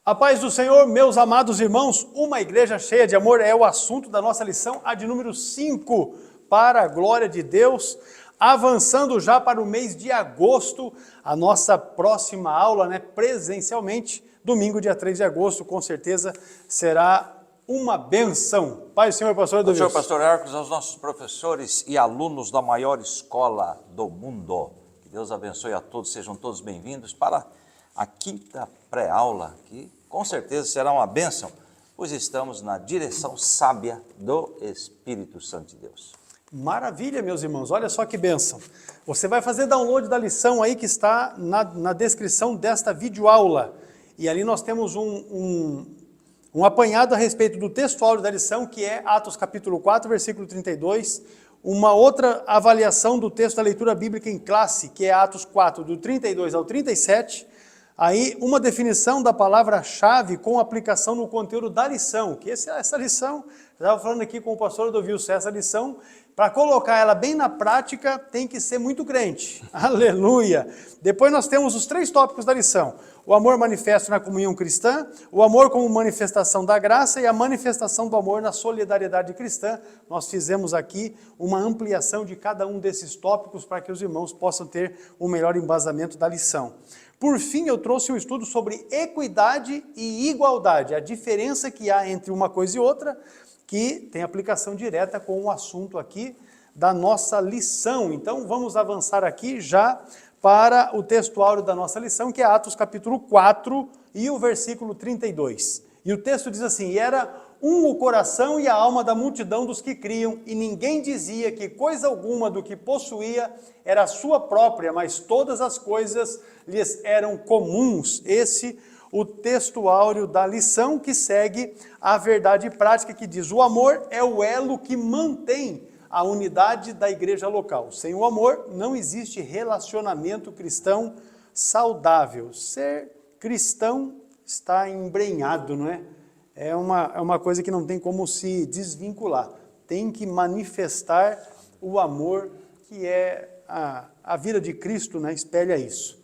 A paz do Senhor, meus amados irmãos, uma igreja cheia de amor é o assunto da nossa lição, a de número 5, para a glória de Deus. Avançando já para o mês de agosto, a nossa próxima aula, presencialmente, domingo, dia 3 de agosto, com certeza será uma benção. Paz do Senhor, pastor Adovils. Senhor pastor Hércules, aos nossos professores e alunos da maior escola do mundo. Que Deus abençoe a todos, sejam todos bem-vindos para a quinta pré-aula, que com certeza será uma bênção, pois estamos na direção sábia do Espírito Santo de Deus. Maravilha, meus irmãos, olha só que bênção. Você vai fazer download da lição aí que está na descrição desta videoaula. E ali nós temos um apanhado a respeito do texto áudio da lição, que é Atos capítulo 4, versículo 32. Uma outra avaliação do texto da leitura bíblica em classe, que é Atos 4, do 32 ao 37. Aí, uma definição da palavra-chave com aplicação no conteúdo da lição, que essa lição, já estava falando aqui com o pastor Adovils, essa lição, para colocar ela bem na prática, tem que ser muito crente. Aleluia! Depois nós temos os 3 tópicos da lição. O amor manifesto na comunhão cristã, o amor como manifestação da graça e a manifestação do amor na solidariedade cristã. Nós fizemos aqui uma ampliação de cada um desses tópicos para que os irmãos possam ter um melhor embasamento da lição. Por fim, eu trouxe um estudo sobre equidade e igualdade, a diferença que há entre uma coisa e outra, que tem aplicação direta com o assunto aqui da nossa lição. Então, vamos avançar aqui já para o texto áureo da nossa lição, que é Atos capítulo 4 e o versículo 32. E o texto diz assim: "E era o coração e a alma da multidão dos que criam, e ninguém dizia que coisa alguma do que possuía era sua própria, mas todas as coisas lhes eram comuns." Esse o texto áureo da lição, que segue a verdade prática, que diz: o amor é o elo que mantém a unidade da igreja local. Sem o amor não existe relacionamento cristão saudável. Ser cristão está embrenhado, não é? É uma coisa que não tem como se desvincular. Tem que manifestar o amor, que é a vida de Cristo, espelha isso.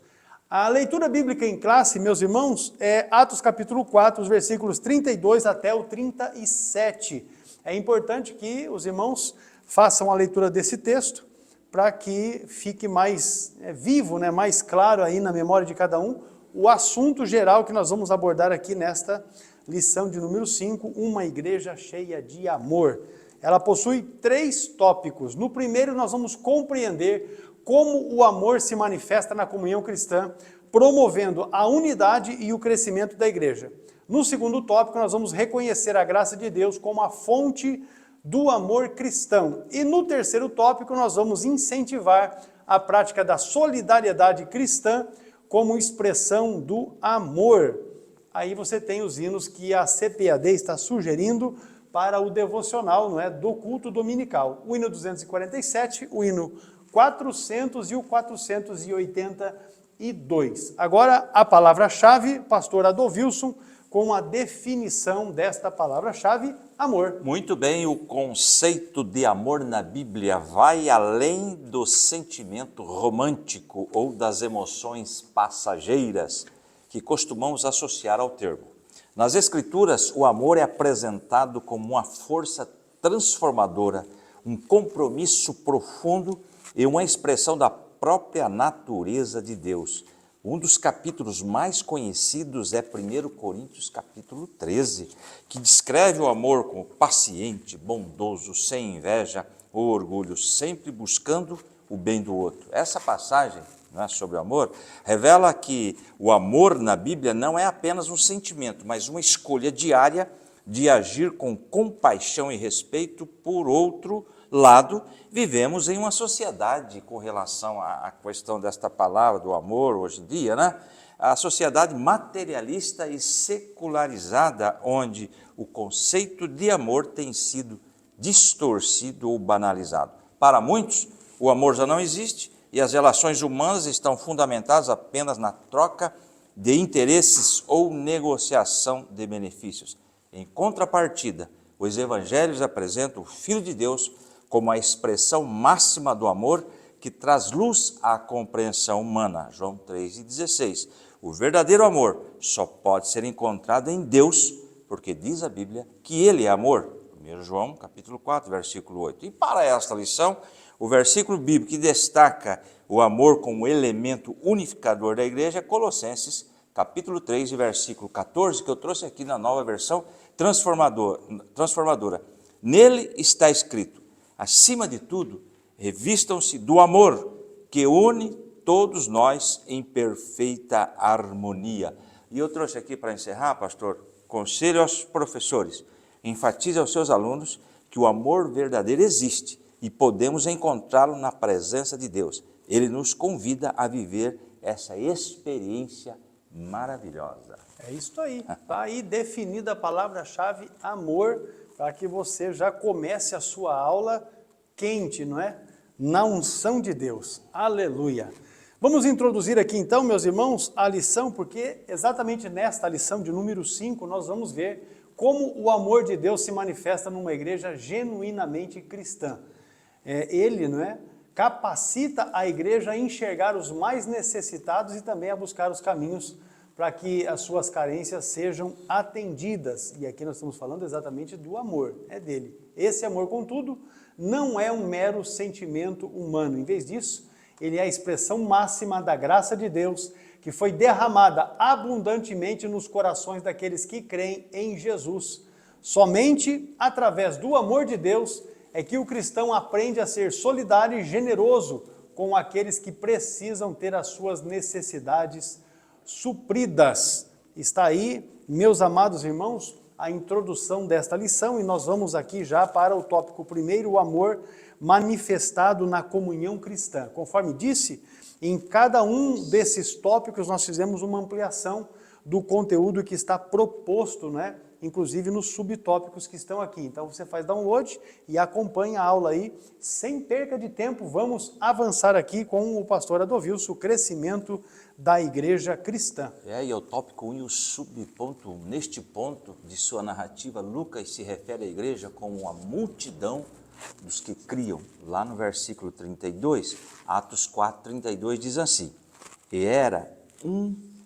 A leitura bíblica em classe, meus irmãos, é Atos capítulo 4, os versículos 32 até o 37. É importante que os irmãos façam a leitura desse texto, para que fique mais vivo, mais claro aí na memória de cada um, o assunto geral que nós vamos abordar aqui nesta lição de número 5, uma igreja cheia de amor. Ela possui 3 tópicos. No primeiro, nós vamos compreender como o amor se manifesta na comunhão cristã, promovendo a unidade e o crescimento da igreja. No segundo tópico, nós vamos reconhecer a graça de Deus como a fonte do amor cristão. E no terceiro tópico, nós vamos incentivar a prática da solidariedade cristã como expressão do amor. Aí você tem os hinos que a CPAD está sugerindo para o devocional, do culto dominical. O hino 247, o hino 400 e o 482. Agora, a palavra-chave, pastor Adovilson, com a definição desta palavra-chave, amor. Muito bem, o conceito de amor na Bíblia vai além do sentimento romântico ou das emoções passageiras que costumamos associar ao termo. Nas Escrituras, o amor é apresentado como uma força transformadora, um compromisso profundo e uma expressão da própria natureza de Deus. Um dos capítulos mais conhecidos é 1 Coríntios capítulo 13, que descreve o amor como paciente, bondoso, sem inveja ou orgulho, sempre buscando o bem do outro. Essa passagem sobre o amor revela que o amor na Bíblia não é apenas um sentimento, mas uma escolha diária de agir com compaixão e respeito. Por outro lado, vivemos em uma sociedade, com relação à questão desta palavra do amor hoje em dia, a sociedade materialista e secularizada, onde o conceito de amor tem sido distorcido ou banalizado. Para muitos, o amor já não existe e as relações humanas estão fundamentadas apenas na troca de interesses ou negociação de benefícios. Em contrapartida, os evangelhos apresentam o Filho de Deus como a expressão máxima do amor, que traz luz à compreensão humana. João 3,16. O verdadeiro amor só pode ser encontrado em Deus, porque diz a Bíblia que Ele é amor. 1 João, capítulo 4, versículo 8. E para esta lição, o versículo bíblico que destaca o amor como elemento unificador da igreja é Colossenses, capítulo 3, versículo 14, que eu trouxe aqui na nova versão transformadora. Nele está escrito: acima de tudo, revistam-se do amor, que une todos nós em perfeita harmonia. E eu trouxe aqui para encerrar, pastor, conselho aos professores: enfatize aos seus alunos que o amor verdadeiro existe e podemos encontrá-lo na presença de Deus. Ele nos convida a viver essa experiência maravilhosa. É isso aí. Está aí definida a palavra-chave amor, para que você já comece a sua aula quente, não é? Na unção de Deus. Aleluia. Vamos introduzir aqui então, meus irmãos, a lição, porque exatamente nesta lição de número 5 nós vamos ver como o amor de Deus se manifesta numa igreja genuinamente cristã. Ele, não é, capacita a igreja a enxergar os mais necessitados e também a buscar os caminhos para que as suas carências sejam atendidas. E aqui nós estamos falando exatamente do amor, é dele. Esse amor, contudo, não é um mero sentimento humano. Em vez disso, ele é a expressão máxima da graça de Deus, que foi derramada abundantemente nos corações daqueles que creem em Jesus. Somente através do amor de Deus é que o cristão aprende a ser solidário e generoso com aqueles que precisam ter as suas necessidades supridas. Está aí, meus amados irmãos, a introdução desta lição, e nós vamos aqui já para o tópico primeiro, o amor manifestado na comunhão cristã. Conforme disse, em cada um desses tópicos nós fizemos uma ampliação do conteúdo que está proposto, né? Inclusive nos subtópicos que estão aqui. Então você faz download e acompanha a aula aí. Sem perca de tempo, vamos avançar aqui com o pastor Adovilson, o crescimento da igreja cristã. E o tópico 1 e o subponto 1. Neste ponto de sua narrativa, Lucas se refere à igreja como a multidão dos que criam. Lá no versículo 32, Atos 4:32 diz assim: e era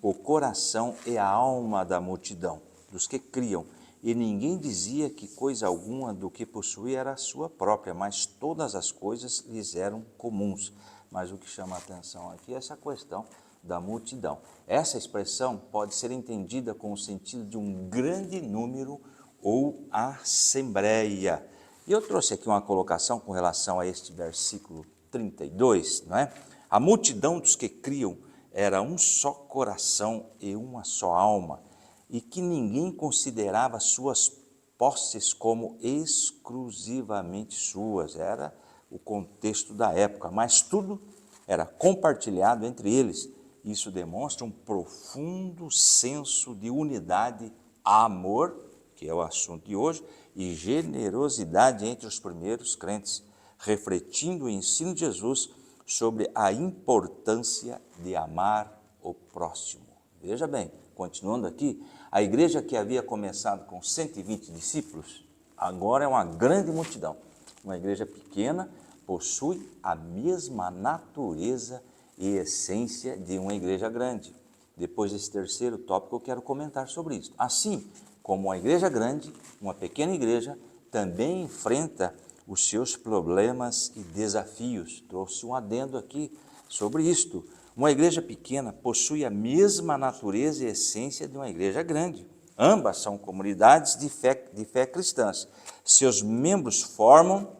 o coração e a alma da multidão, dos que criam, e ninguém dizia que coisa alguma do que possuía era sua própria, mas todas as coisas lhes eram comuns. Mas o que chama a atenção aqui é essa questão da multidão. Essa expressão pode ser entendida com o sentido de um grande número ou assembleia. E eu trouxe aqui uma colocação com relação a este versículo 32, não é? A multidão dos que criam era um só coração e uma só alma, e que ninguém considerava suas posses como exclusivamente suas. Era o contexto da época, mas tudo era compartilhado entre eles. Isso demonstra um profundo senso de unidade, amor, que é o assunto de hoje, e generosidade entre os primeiros crentes, refletindo o ensino de Jesus sobre a importância de amar o próximo. Veja bem, continuando aqui, a igreja que havia começado com 120 discípulos, agora é uma grande multidão. Uma igreja pequena possui a mesma natureza e essência de uma igreja grande. Depois desse terceiro tópico, eu quero comentar sobre isso. Assim como uma igreja grande, uma pequena igreja também enfrenta os seus problemas e desafios. Trouxe um adendo aqui sobre isto. Uma igreja pequena possui a mesma natureza e essência de uma igreja grande. Ambas são comunidades de fé cristãs. Seus membros formam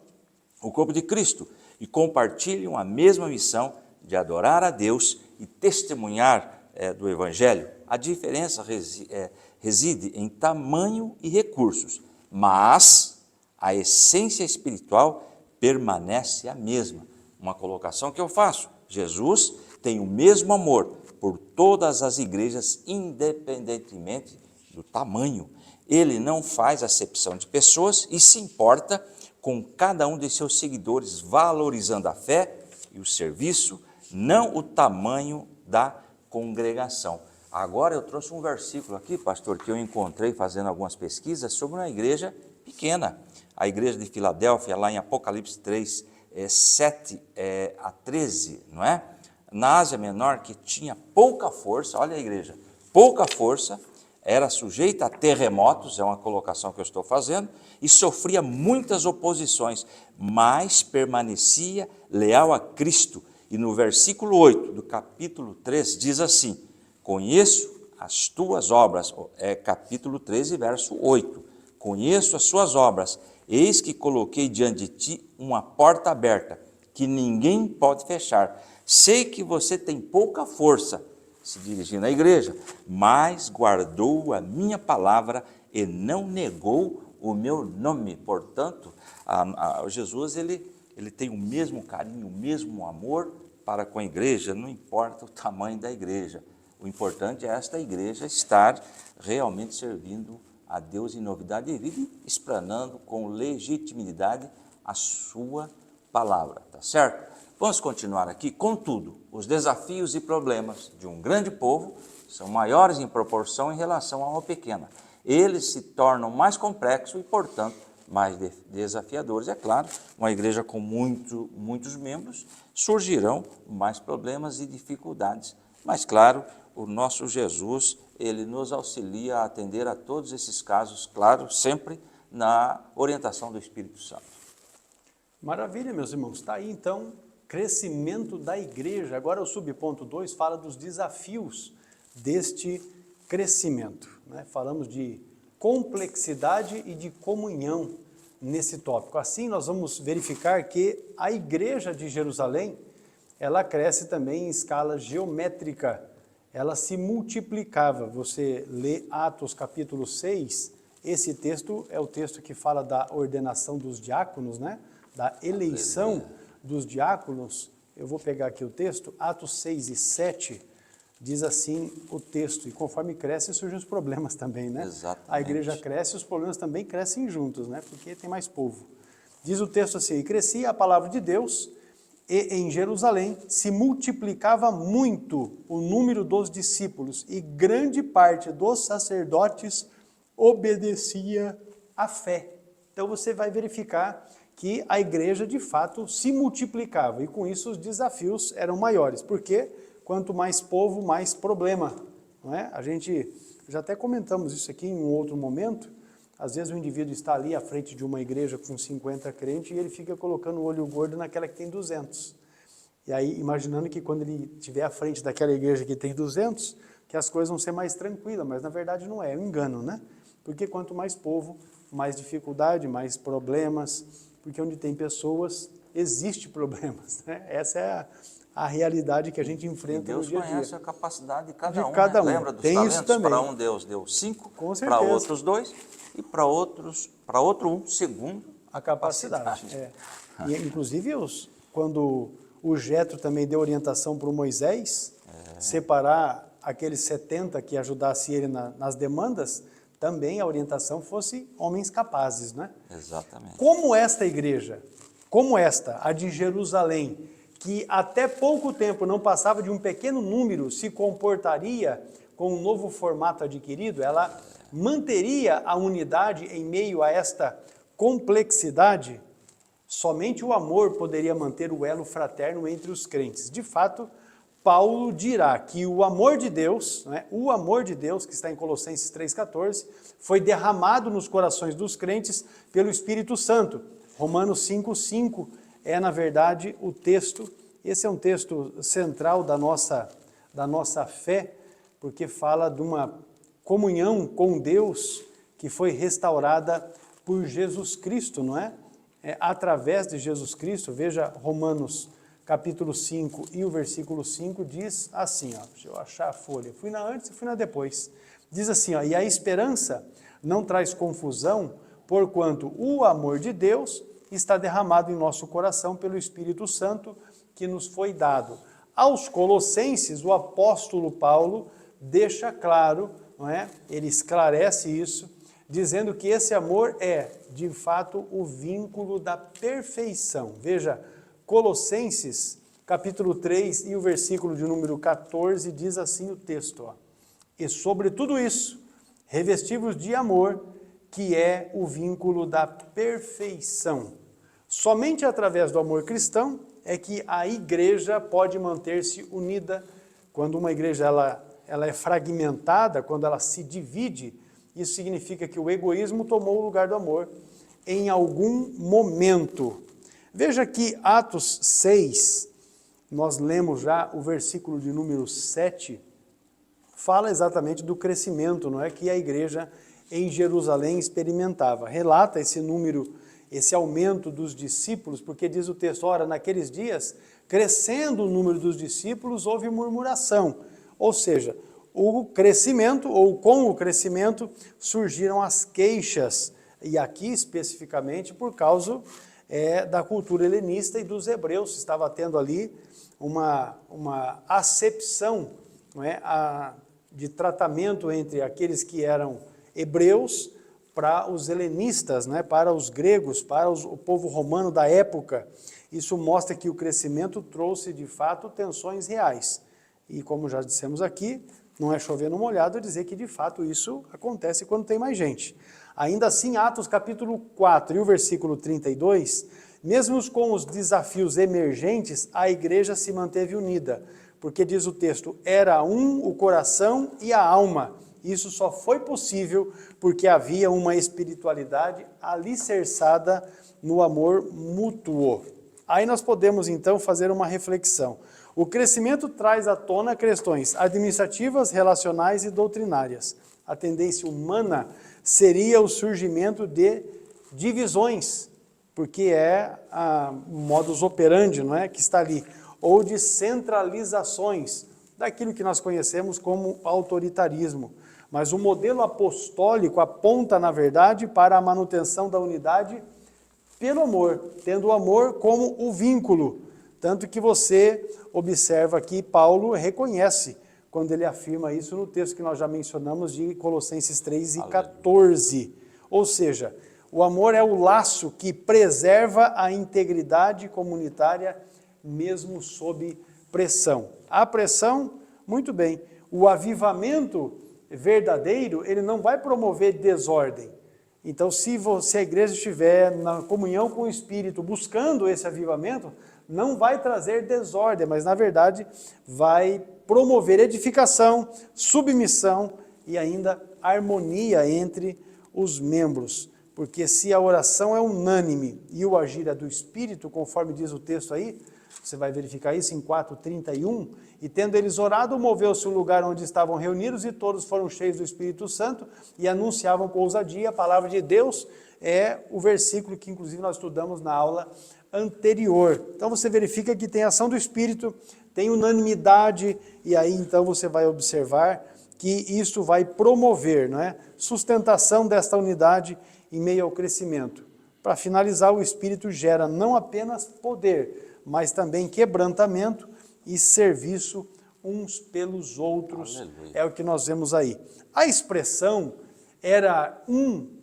o corpo de Cristo e compartilham a mesma missão de adorar a Deus e testemunhar do Evangelho. A diferença reside em tamanho e recursos, mas a essência espiritual permanece a mesma. Uma colocação que eu faço: Jesus tem o mesmo amor por todas as igrejas, independentemente do tamanho. Ele não faz acepção de pessoas e se importa com cada um de seus seguidores, valorizando a fé e o serviço, não o tamanho da congregação. Agora eu trouxe um versículo aqui, pastor, que eu encontrei fazendo algumas pesquisas sobre uma igreja pequena. A igreja de Filadélfia, lá em Apocalipse 3, 7 a 13, não é? Na Ásia Menor, que tinha pouca força, olha a igreja, pouca força, era sujeita a terremotos, é uma colocação que eu estou fazendo, e sofria muitas oposições, mas permanecia leal a Cristo. E no versículo 8 do capítulo 3 diz assim: conheço as tuas obras, capítulo 13, verso 8, conheço as suas obras, eis que coloquei diante de ti uma porta aberta, que ninguém pode fechar. Sei que você tem pouca força, se dirigindo à igreja, mas guardou a minha palavra e não negou o meu nome. Portanto, Jesus ele tem o mesmo carinho, o mesmo amor para com a igreja, não importa o tamanho da igreja. O importante é esta igreja estar realmente servindo a Deus em novidade de vida e explanando com legitimidade a sua palavra, tá certo? Vamos continuar aqui. Contudo, os desafios e problemas de um grande povo são maiores em proporção em relação a uma pequena. Eles se tornam mais complexos e, portanto, mais desafiadores. É claro, uma igreja com muitos membros, surgirão mais problemas e dificuldades. Mas, claro, o nosso Jesus, ele nos auxilia a atender a todos esses casos, claro, sempre na orientação do Espírito Santo. Maravilha, meus irmãos. Está aí, então, crescimento da igreja. Agora o subponto 2 fala dos desafios deste crescimento, né? Falamos de complexidade e de comunhão nesse tópico. Assim, nós vamos verificar que a igreja de Jerusalém, ela cresce também em escala geométrica, ela se multiplicava. Você lê Atos capítulo 6, esse texto é o texto que fala da ordenação dos diáconos, né? Da eleição dos diáconos. Eu vou pegar aqui o texto, Atos 6 e 7, diz assim o texto, e conforme cresce surgem os problemas também, né? Exatamente. A igreja cresce, os problemas também crescem juntos, né? Porque tem mais povo. Diz o texto assim: e crescia a palavra de Deus, e em Jerusalém se multiplicava muito o número dos discípulos, e grande parte dos sacerdotes obedecia à fé. Então você vai verificar que a igreja de fato se multiplicava, e com isso os desafios eram maiores, porque quanto mais povo, mais problema, não é? A gente já até comentamos isso aqui em um outro momento. Às vezes o indivíduo está ali à frente de uma igreja com 50 crentes e ele fica colocando o olho gordo naquela que tem 200. E aí, imaginando que quando ele estiver à frente daquela igreja que tem 200, que as coisas vão ser mais tranquilas, mas na verdade não é, é um engano, né? Porque quanto mais povo, mais dificuldade, mais problemas, porque onde tem pessoas, existe problemas, né? Essa é a realidade que a gente enfrenta no dia a dia. Deus conhece a capacidade de cada um, cada um. Lembra dos tem talentos? isso também. Para um Deus deu 5, Com certeza. para outros 2, e para outro 1, segundo a capacidade. E, inclusive, quando o Jetro também deu orientação para o Moisés, separar aqueles 70 que ajudassem ele nas demandas, também a orientação fosse homens capazes, né? Exatamente. Como esta igreja, como esta, a de Jerusalém, que até pouco tempo não passava de um pequeno número, se comportaria com um novo formato adquirido, ela manteria a unidade em meio a esta complexidade. Somente o amor poderia manter o elo fraterno entre os crentes. De fato, Paulo dirá que o amor de Deus, né, o amor de Deus, que está em Colossenses 3,14, foi derramado nos corações dos crentes pelo Espírito Santo. Romanos 5,5 é, na verdade, o texto, esse é um texto central da nossa fé, porque fala de uma comunhão com Deus que foi restaurada por Jesus Cristo, não é? Através de Jesus Cristo. Veja Romanos capítulo 5 e o versículo 5 diz assim, ó, deixa eu achar a folha, fui na antes e fui na depois. Diz assim, ó, e a esperança não traz confusão, porquanto o amor de Deus está derramado em nosso coração pelo Espírito Santo que nos foi dado. Aos Colossenses, o apóstolo Paulo deixa claro, não é? Ele esclarece isso, dizendo que esse amor é, de fato, o vínculo da perfeição. Veja, Colossenses, capítulo 3 e o versículo de número 14, diz assim o texto, ó, e sobre tudo isso, revestivos de amor, que é o vínculo da perfeição. Somente através do amor cristão é que a igreja pode manter-se unida. Quando uma igreja ela é fragmentada, quando ela se divide, isso significa que o egoísmo tomou o lugar do amor em algum momento. Veja que Atos 6, nós lemos já o versículo de número 7, fala exatamente do crescimento, não é, que a igreja em Jerusalém experimentava. Relata esse número, esse aumento dos discípulos, porque diz o texto, ora, naqueles dias, crescendo o número dos discípulos, houve murmuração. Ou seja, o crescimento, ou com o crescimento, surgiram as queixas, e aqui especificamente por causa da cultura helenista e dos hebreus. Estava tendo ali uma acepção, não é, de tratamento entre aqueles que eram hebreus para os helenistas, né, para os gregos, para o povo romano da época. Isso mostra que o crescimento trouxe de fato tensões reais. E como já dissemos aqui, não é chover no molhado dizer que de fato isso acontece quando tem mais gente. Ainda assim, Atos capítulo 4 e o versículo 32, mesmo com os desafios emergentes, a igreja se manteve unida, porque diz o texto, era um o coração e a alma. Isso só foi possível porque havia uma espiritualidade alicerçada no amor mútuo. Aí nós podemos então fazer uma reflexão. O crescimento traz à tona questões administrativas, relacionais e doutrinárias. A tendência humana seria o surgimento de divisões, porque é o modus operandi, não é, que está ali, ou de centralizações, daquilo que nós conhecemos como autoritarismo. Mas o modelo apostólico aponta, na verdade, para a manutenção da unidade pelo amor, tendo o amor como o vínculo. Tanto que você observa aqui, Paulo reconhece, quando ele afirma isso no texto que nós já mencionamos de Colossenses 3 e 14. Ou seja, o amor é o laço que preserva a integridade comunitária, mesmo sob pressão. A pressão, muito bem, o avivamento verdadeiro, ele não vai promover desordem. Então, se a igreja estiver na comunhão com o Espírito, buscando esse avivamento, não vai trazer desordem, mas, na verdade, vai promover edificação, submissão e ainda harmonia entre os membros. Porque se a oração é unânime e o agir é do Espírito, conforme diz o texto aí, você vai verificar isso em 4:31, e tendo eles orado, moveu-se o lugar onde estavam reunidos e todos foram cheios do Espírito Santo e anunciavam com ousadia a palavra de Deus. É o versículo que inclusive nós estudamos na aula anterior. Então você verifica que tem ação do Espírito, tem unanimidade, e aí então você vai observar que isso vai promover, não é, sustentação desta unidade em meio ao crescimento. Para finalizar, o Espírito gera não apenas poder, mas também quebrantamento e serviço uns pelos outros. Aleluia. É o que nós vemos aí. A expressão era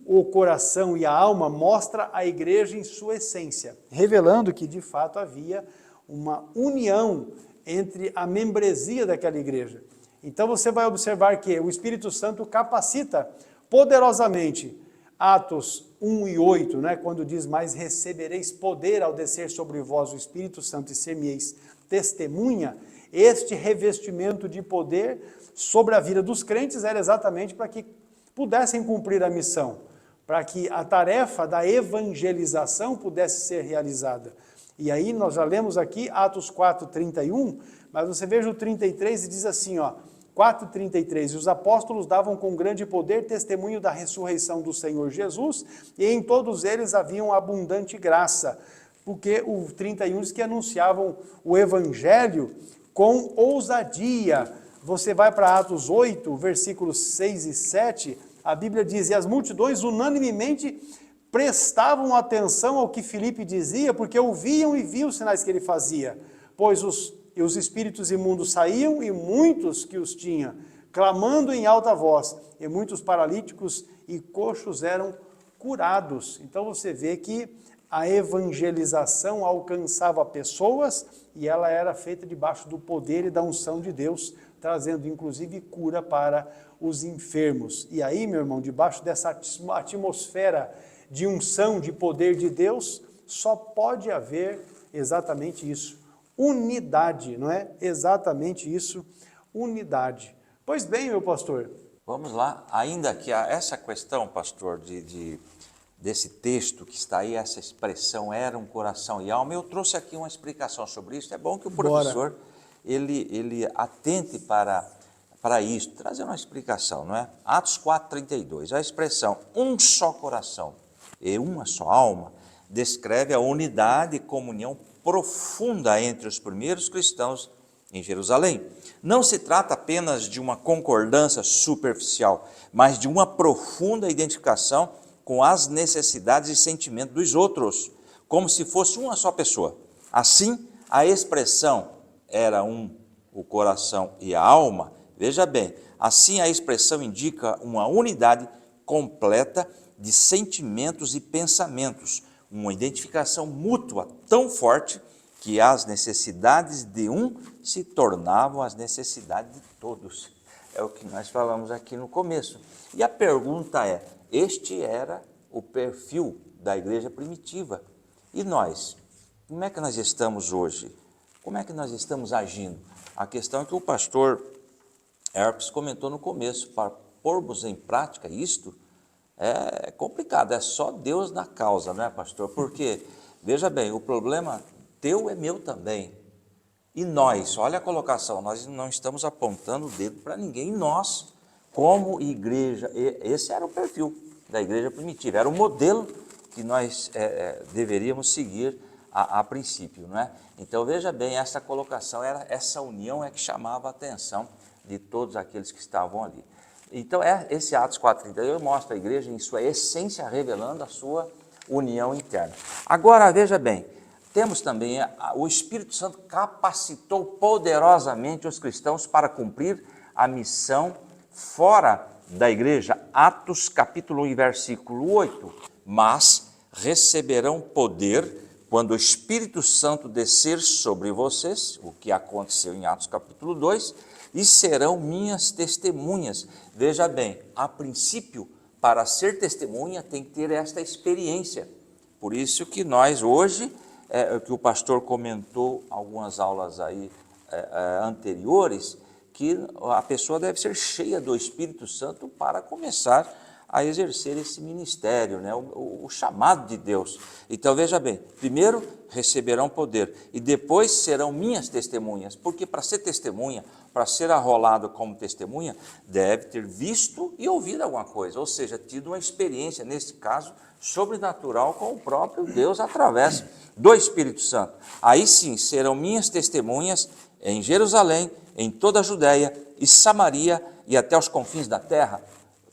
o coração e a alma mostra a igreja em sua essência, revelando que de fato havia uma união entre a membresia daquela igreja. Então você vai observar que o Espírito Santo capacita poderosamente. Atos 1 e 8, né, quando diz, mas recebereis poder ao descer sobre vós o Espírito Santo e ser-me-eis testemunha, este revestimento de poder sobre a vida dos crentes era exatamente para que pudessem cumprir a missão, para que a tarefa da evangelização pudesse ser realizada. E aí nós já lemos aqui Atos 4:31, mas você veja o 33 e diz assim, 4:33, e os apóstolos davam com grande poder testemunho da ressurreição do Senhor Jesus, e em todos eles haviam abundante graça, porque o 31 diz que anunciavam o evangelho com ousadia. Você vai para Atos 8, versículos 6 e 7, a Bíblia diz, e as multidões unanimemente prestavam atenção ao que Filipe dizia, porque ouviam e viam os sinais que ele fazia, pois os espíritos imundos saíam e muitos que os tinham, clamando em alta voz, e muitos paralíticos e coxos eram curados. Então você vê que a evangelização alcançava pessoas e ela era feita debaixo do poder e da unção de Deus, trazendo inclusive cura para os enfermos. E aí, meu irmão, debaixo dessa atmosfera de unção, de poder de Deus, só pode haver exatamente isso. Unidade, não é? Exatamente isso, unidade. Pois bem, meu pastor. Vamos lá, ainda que essa questão, pastor, desse texto que está aí, essa expressão, era um coração e alma, eu trouxe aqui uma explicação sobre isso. É bom que o professor, ele atente para isso, trazer uma explicação, não é? Atos 4:32, a expressão um só coração e uma só alma, descreve a unidade e comunhão profunda entre os primeiros cristãos em Jerusalém. Não se trata apenas de uma concordância superficial, mas de uma profunda identificação com as necessidades e sentimentos dos outros, como se fosse uma só pessoa. Assim, a expressão era o coração e a alma, veja bem, assim a expressão indica uma unidade completa de sentimentos e pensamentos, uma identificação mútua tão forte que as necessidades de um se tornavam as necessidades de todos. É o que nós falamos aqui no começo. E a pergunta é, este era o perfil da igreja primitiva. E nós? Como é que nós estamos hoje? Como é que nós estamos agindo? A questão é que o pastor Herpes comentou no começo, para pormos em prática isto, é complicado, é só Deus na causa, não é, pastor? Porque, veja bem, o problema teu é meu também. E nós, olha a colocação, nós não estamos apontando o dedo para ninguém. Nós, como igreja, esse era o perfil da igreja primitiva, era o modelo que nós deveríamos seguir a princípio, não é? Então, veja bem, essa colocação, essa união é que chamava a atenção de todos aqueles que estavam ali. Então, esse Atos 4:32 mostra a igreja em sua essência, revelando a sua união interna. Agora, veja bem, temos também, o Espírito Santo capacitou poderosamente os cristãos para cumprir a missão fora da igreja. Atos capítulo 1, versículo 8. Mas receberão poder quando o Espírito Santo descer sobre vocês, o que aconteceu em Atos capítulo 2, e serão minhas testemunhas. Veja bem, a princípio, para ser testemunha, tem que ter esta experiência. Por isso que nós hoje, que o pastor comentou algumas aulas aí anteriores, que a pessoa deve ser cheia do Espírito Santo para começar a exercer esse ministério, né? o chamado de Deus. Então, veja bem, primeiro receberão poder e depois serão minhas testemunhas, porque para ser testemunha, para ser arrolado como testemunha, deve ter visto e ouvido alguma coisa, ou seja, tido uma experiência, nesse caso, sobrenatural com o próprio Deus através do Espírito Santo. Aí sim, serão minhas testemunhas em Jerusalém, em toda a Judéia e Samaria e até os confins da terra.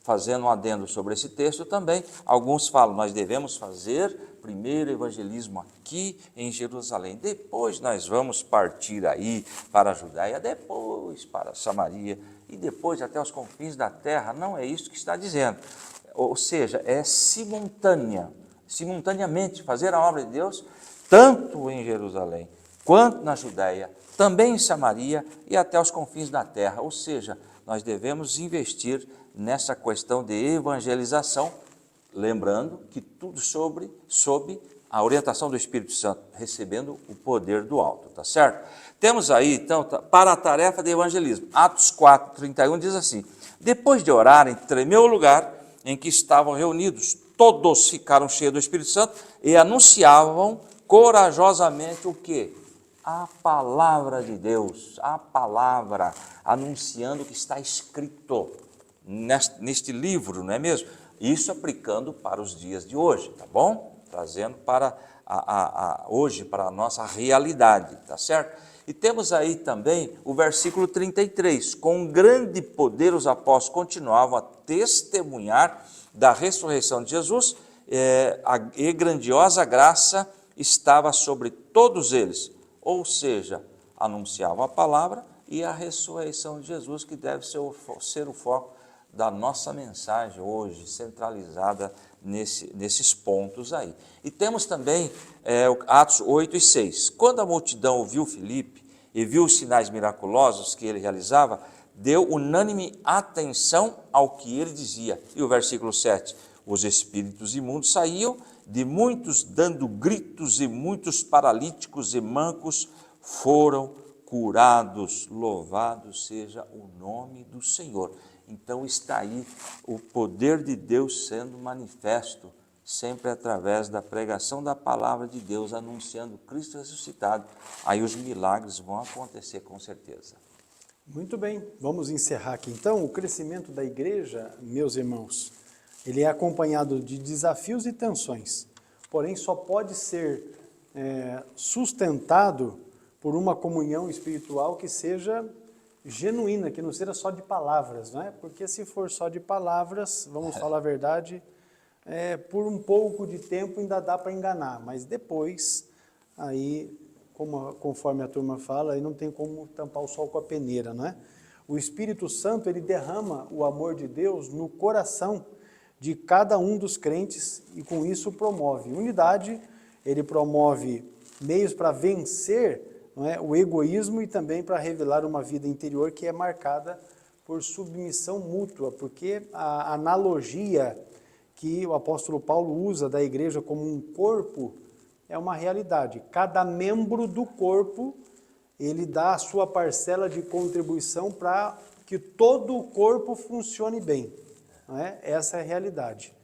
Fazendo um adendo sobre esse texto também, alguns falam, nós devemos fazer primeiro evangelismo aqui em Jerusalém, depois nós vamos partir aí para a Judéia, depois para Samaria e depois até os confins da terra. Não é isso que está dizendo, ou seja, é simultaneamente fazer a obra de Deus, tanto em Jerusalém quanto na Judéia, também em Samaria e até os confins da terra, ou seja, nós devemos investir nessa questão de evangelização, lembrando que tudo sob a orientação do Espírito Santo, recebendo o poder do alto, tá certo? Temos aí, então, para a tarefa de evangelismo, Atos 4:31 diz assim, depois de orarem, tremeu o lugar em que estavam reunidos, todos ficaram cheios do Espírito Santo e anunciavam corajosamente o quê? A palavra de Deus, a palavra, anunciando o que está escrito neste livro, não é mesmo? Isso aplicando para os dias de hoje, tá bom? Trazendo para hoje, para a nossa realidade, tá certo? E temos aí também o versículo 33, com grande poder os apóstolos continuavam a testemunhar da ressurreição de Jesus, e grandiosa graça estava sobre todos eles, ou seja, anunciavam a palavra e a ressurreição de Jesus, que deve ser o foco da nossa mensagem hoje, centralizada nesses pontos aí. E temos também Atos 8:6. Quando a multidão ouviu Filipe e viu os sinais miraculosos que ele realizava, deu unânime atenção ao que ele dizia. E o versículo 7. os espíritos imundos saíam de muitos, dando gritos, e muitos paralíticos e mancos foram curados. Louvado seja o nome do Senhor. Então está aí o poder de Deus sendo manifesto, sempre através da pregação da palavra de Deus, anunciando Cristo ressuscitado. Aí os milagres vão acontecer com certeza. Muito bem, vamos encerrar aqui. Então, o crescimento da igreja, meus irmãos, ele é acompanhado de desafios e tensões, porém só pode ser sustentado por uma comunhão espiritual que seja genuína, que não seja só de palavras, não é? Porque se for só de palavras, vamos falar a verdade, por um pouco de tempo ainda dá para enganar, mas depois, aí, conforme a turma fala, aí não tem como tampar o sol com a peneira, não é? O Espírito Santo, ele derrama o amor de Deus no coração de cada um dos crentes e com isso promove unidade, ele promove meios para vencer, não é, o egoísmo e também para revelar uma vida interior que é marcada por submissão mútua, porque a analogia que o apóstolo Paulo usa da igreja como um corpo é uma realidade. Cada membro do corpo, ele dá a sua parcela de contribuição para que todo o corpo funcione bem. Não é? Essa é a realidade.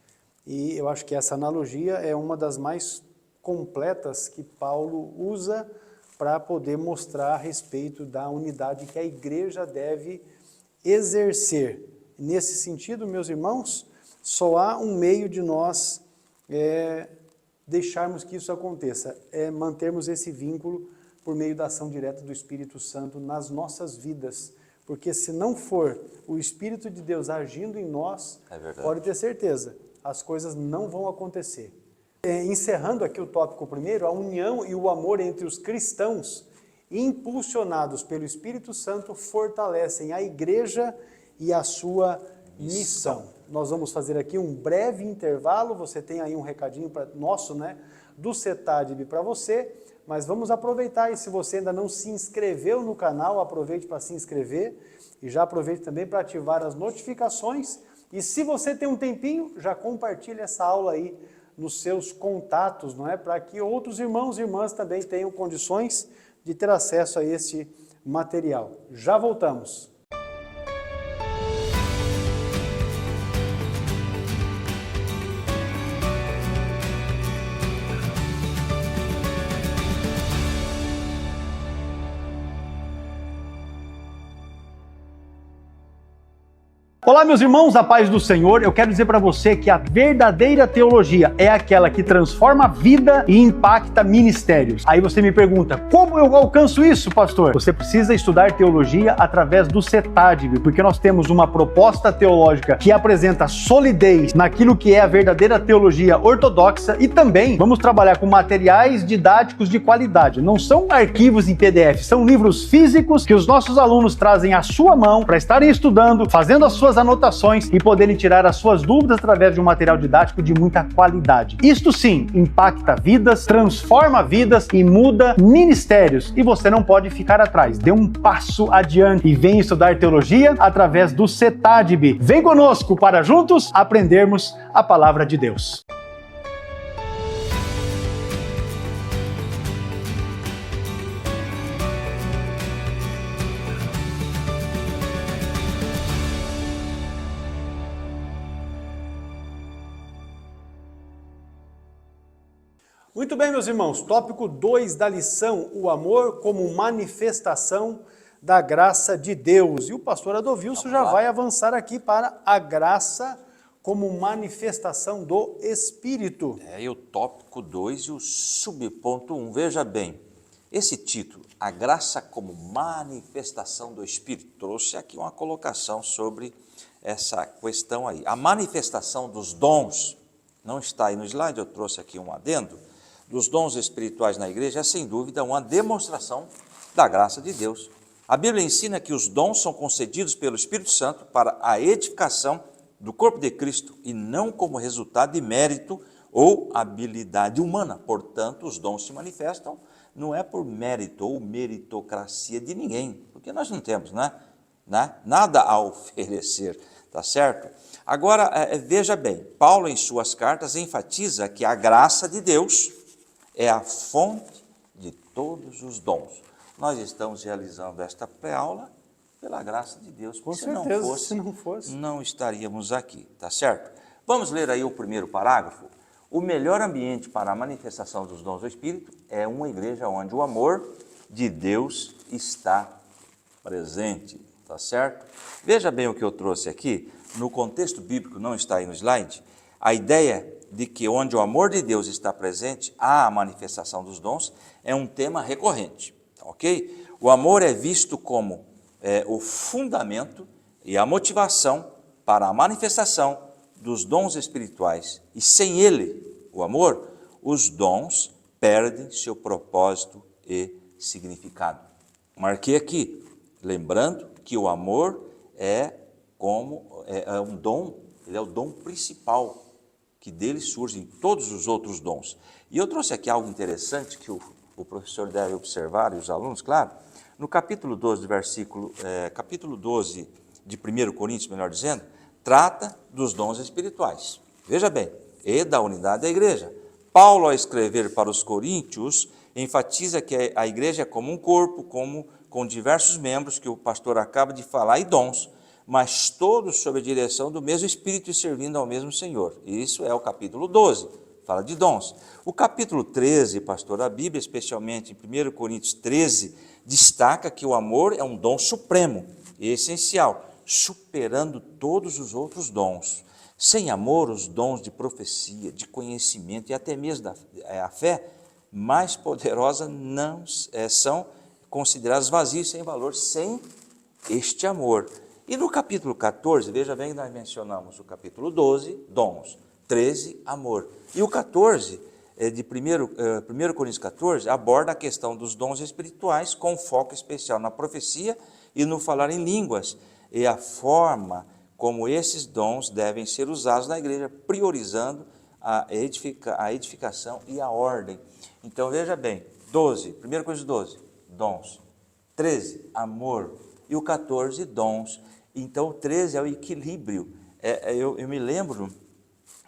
E eu acho que essa analogia é uma das mais completas que Paulo usa para poder mostrar a respeito da unidade que a igreja deve exercer. Nesse sentido, meus irmãos, só há um meio de nós deixarmos que isso aconteça, mantermos esse vínculo por meio da ação direta do Espírito Santo nas nossas vidas. Porque se não for o Espírito de Deus agindo em nós, pode ter certeza, as coisas não vão acontecer. Encerrando aqui o tópico primeiro, a união e o amor entre os cristãos, impulsionados pelo Espírito Santo, fortalecem a igreja e a sua missão. Nós vamos fazer aqui um breve intervalo, você tem aí um recadinho nosso, né, do CETADB para você, mas vamos aproveitar, e se você ainda não se inscreveu no canal, aproveite para se inscrever, e já aproveite também para ativar as notificações, e se você tem um tempinho, já compartilhe essa aula aí nos seus contatos, não é? Para que outros irmãos e irmãs também tenham condições de ter acesso a este material. Já voltamos. Olá, meus irmãos, a paz do Senhor. Eu quero dizer para você que a verdadeira teologia é aquela que transforma a vida e impacta ministérios. Aí você me pergunta, como eu alcanço isso, pastor? Você precisa estudar teologia através do CETADB, porque nós temos uma proposta teológica que apresenta solidez naquilo que é a verdadeira teologia ortodoxa e também vamos trabalhar com materiais didáticos de qualidade. Não são arquivos em PDF, são livros físicos que os nossos alunos trazem à sua mão para estarem estudando, fazendo as suas anotações e poderem tirar as suas dúvidas através de um material didático de muita qualidade. Isto sim, impacta vidas, transforma vidas e muda ministérios. E você não pode ficar atrás. Dê um passo adiante e venha estudar teologia através do CETADB. Vem conosco para juntos aprendermos a palavra de Deus. Muito bem, meus irmãos, tópico 2 da lição, o amor como manifestação da graça de Deus. E o pastor Adovilson já vai avançar aqui para a graça como manifestação do Espírito. E o tópico 2 e o subponto 1. Veja bem, esse título, a graça como manifestação do Espírito, trouxe aqui uma colocação sobre essa questão aí. A manifestação dos dons, não está aí no slide, eu trouxe aqui um adendo, dos dons espirituais na igreja é sem dúvida uma demonstração da graça de Deus. A Bíblia ensina que os dons são concedidos pelo Espírito Santo para a edificação do corpo de Cristo e não como resultado de mérito ou habilidade humana. Portanto, os dons se manifestam não é por mérito ou meritocracia de ninguém, porque nós não temos nada a oferecer, tá certo? Agora, veja bem, Paulo em suas cartas enfatiza que a graça de Deus é a fonte de todos os dons. Nós estamos realizando esta pré-aula pela graça de Deus, Com porque certeza, se não fosse. não estaríamos aqui, tá certo? Vamos ler aí o primeiro parágrafo. O melhor ambiente para a manifestação dos dons do Espírito é uma igreja onde o amor de Deus está presente, tá certo? Veja bem o que eu trouxe aqui, no contexto bíblico, não está aí no slide, a ideia de que onde o amor de Deus está presente, há a manifestação dos dons, é um tema recorrente, ok? O amor é visto como o fundamento e a motivação para a manifestação dos dons espirituais, e sem ele, o amor, os dons perdem seu propósito e significado. Marquei aqui, lembrando que o amor é um dom, ele é o dom principal, que dele surgem todos os outros dons. E eu trouxe aqui algo interessante que o professor deve observar, e os alunos, claro, no capítulo 12, capítulo 12 de 1 Coríntios, melhor dizendo, trata dos dons espirituais. Veja bem, e da unidade da igreja. Paulo, ao escrever para os coríntios, enfatiza que a igreja é como um corpo, com diversos membros, que o pastor acaba de falar, e dons, mas todos sob a direção do mesmo Espírito e servindo ao mesmo Senhor. Isso é o capítulo 12, fala de dons. O capítulo 13, pastor, a Bíblia, especialmente em 1 Coríntios 13, destaca que o amor é um dom supremo e essencial, superando todos os outros dons. Sem amor, os dons de profecia, de conhecimento e até mesmo a fé mais poderosa não são considerados vazios, sem valor, sem este amor. E no capítulo 14, veja bem, nós mencionamos o capítulo 12, dons, 13, amor. E o 14, de 1 Coríntios 14, aborda a questão dos dons espirituais, com foco especial na profecia e no falar em línguas, e a forma como esses dons devem ser usados na igreja, priorizando a edificação e a ordem. Então, veja bem, 12, 1 Coríntios 12, dons, 13, amor, e o 14, dons. Então, o 13 é o equilíbrio. Eu me lembro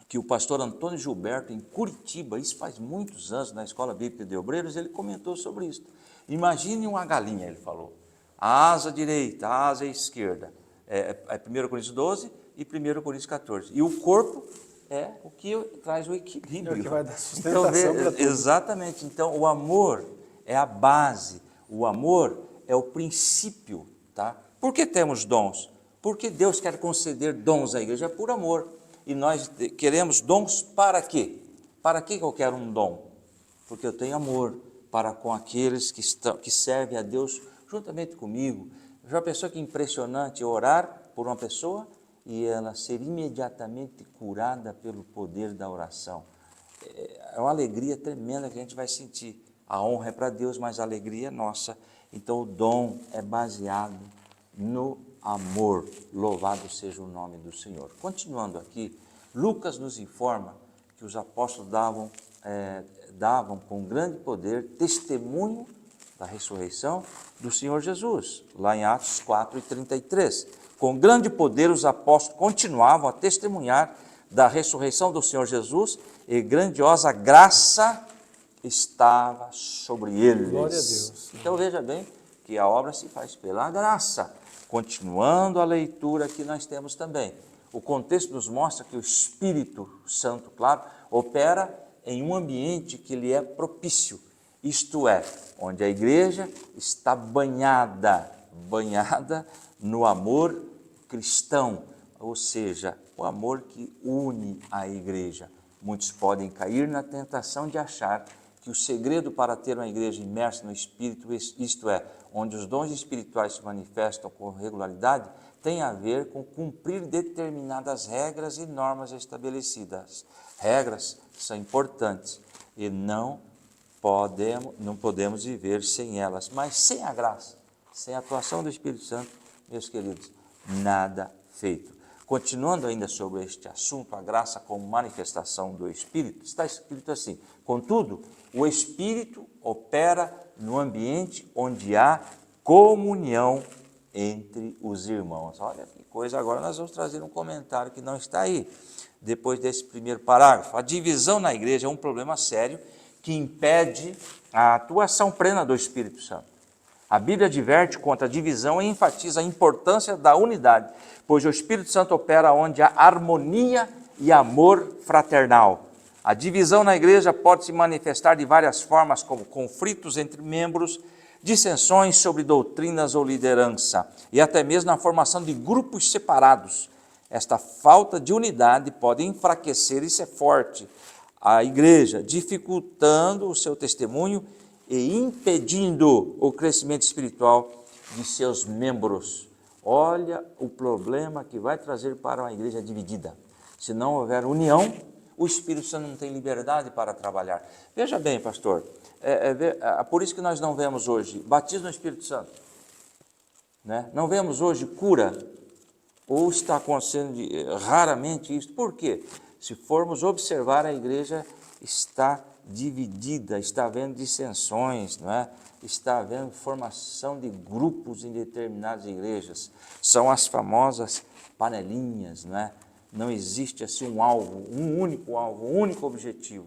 que o pastor Antônio Gilberto, em Curitiba, isso faz muitos anos, na Escola Bíblica de Obreiros, ele comentou sobre isso. Imagine uma galinha, ele falou, a asa direita, a asa esquerda, 1 Coríntios 12 e 1 Coríntios 14. E o corpo é o que traz o equilíbrio. É o que vai dar sustentação para tudo. Exatamente. Então, o amor é a base, o amor é o princípio, tá? Por que temos dons? Porque Deus quer conceder dons à igreja, é por amor. E nós queremos dons para quê? Para que eu quero um dom? Porque eu tenho amor para com aqueles que servem a Deus juntamente comigo. Já pensou que impressionante orar por uma pessoa e ela ser imediatamente curada pelo poder da oração? É uma alegria tremenda que a gente vai sentir. A honra é para Deus, mas a alegria é nossa. Então o dom é baseado no amor. Louvado seja o nome do Senhor. Continuando aqui, Lucas nos informa que os apóstolos davam com grande poder testemunho da ressurreição do Senhor Jesus, lá em Atos 4:33. Com grande poder os apóstolos continuavam a testemunhar da ressurreição do Senhor Jesus e grandiosa graça estava sobre eles. Glória a Deus. Então veja bem que a obra se faz pela graça. Continuando a leitura que nós temos também, o contexto nos mostra que o Espírito Santo, claro, opera em um ambiente que lhe é propício, isto é, onde a igreja está banhada no amor cristão, ou seja, o amor que une a igreja. Muitos podem cair na tentação de achar que o segredo para ter uma igreja imersa no Espírito, isto é, onde os dons espirituais se manifestam com regularidade, tem a ver com cumprir determinadas regras e normas estabelecidas. Regras são importantes e não podemos viver sem elas, mas sem a graça, sem a atuação do Espírito Santo, meus queridos, nada feito. Continuando ainda sobre este assunto, a graça como manifestação do Espírito, está escrito assim: contudo, o Espírito opera no ambiente onde há comunhão entre os irmãos. Olha que coisa, agora nós vamos trazer um comentário que não está aí, depois desse primeiro parágrafo. A divisão na igreja é um problema sério que impede a atuação plena do Espírito Santo. A Bíblia adverte contra a divisão e enfatiza a importância da unidade, pois o Espírito Santo opera onde há harmonia e amor fraternal. A divisão na igreja pode se manifestar de várias formas, como conflitos entre membros, dissensões sobre doutrinas ou liderança, e até mesmo na formação de grupos separados. Esta falta de unidade pode enfraquecer, isso é forte, a igreja, dificultando o seu testemunho e impedindo o crescimento espiritual de seus membros. Olha o problema que vai trazer para uma igreja dividida. Se não houver união, o Espírito Santo não tem liberdade para trabalhar. Veja bem, pastor, por isso que nós não vemos hoje batismo no Espírito Santo, né? Não vemos hoje cura, ou está acontecendo raramente isso. Por quê? Se formos observar, a igreja está dividida, está havendo dissensões, não é? Está havendo formação de grupos em determinadas igrejas. São as famosas panelinhas, não é? Não existe assim um alvo, um único objetivo.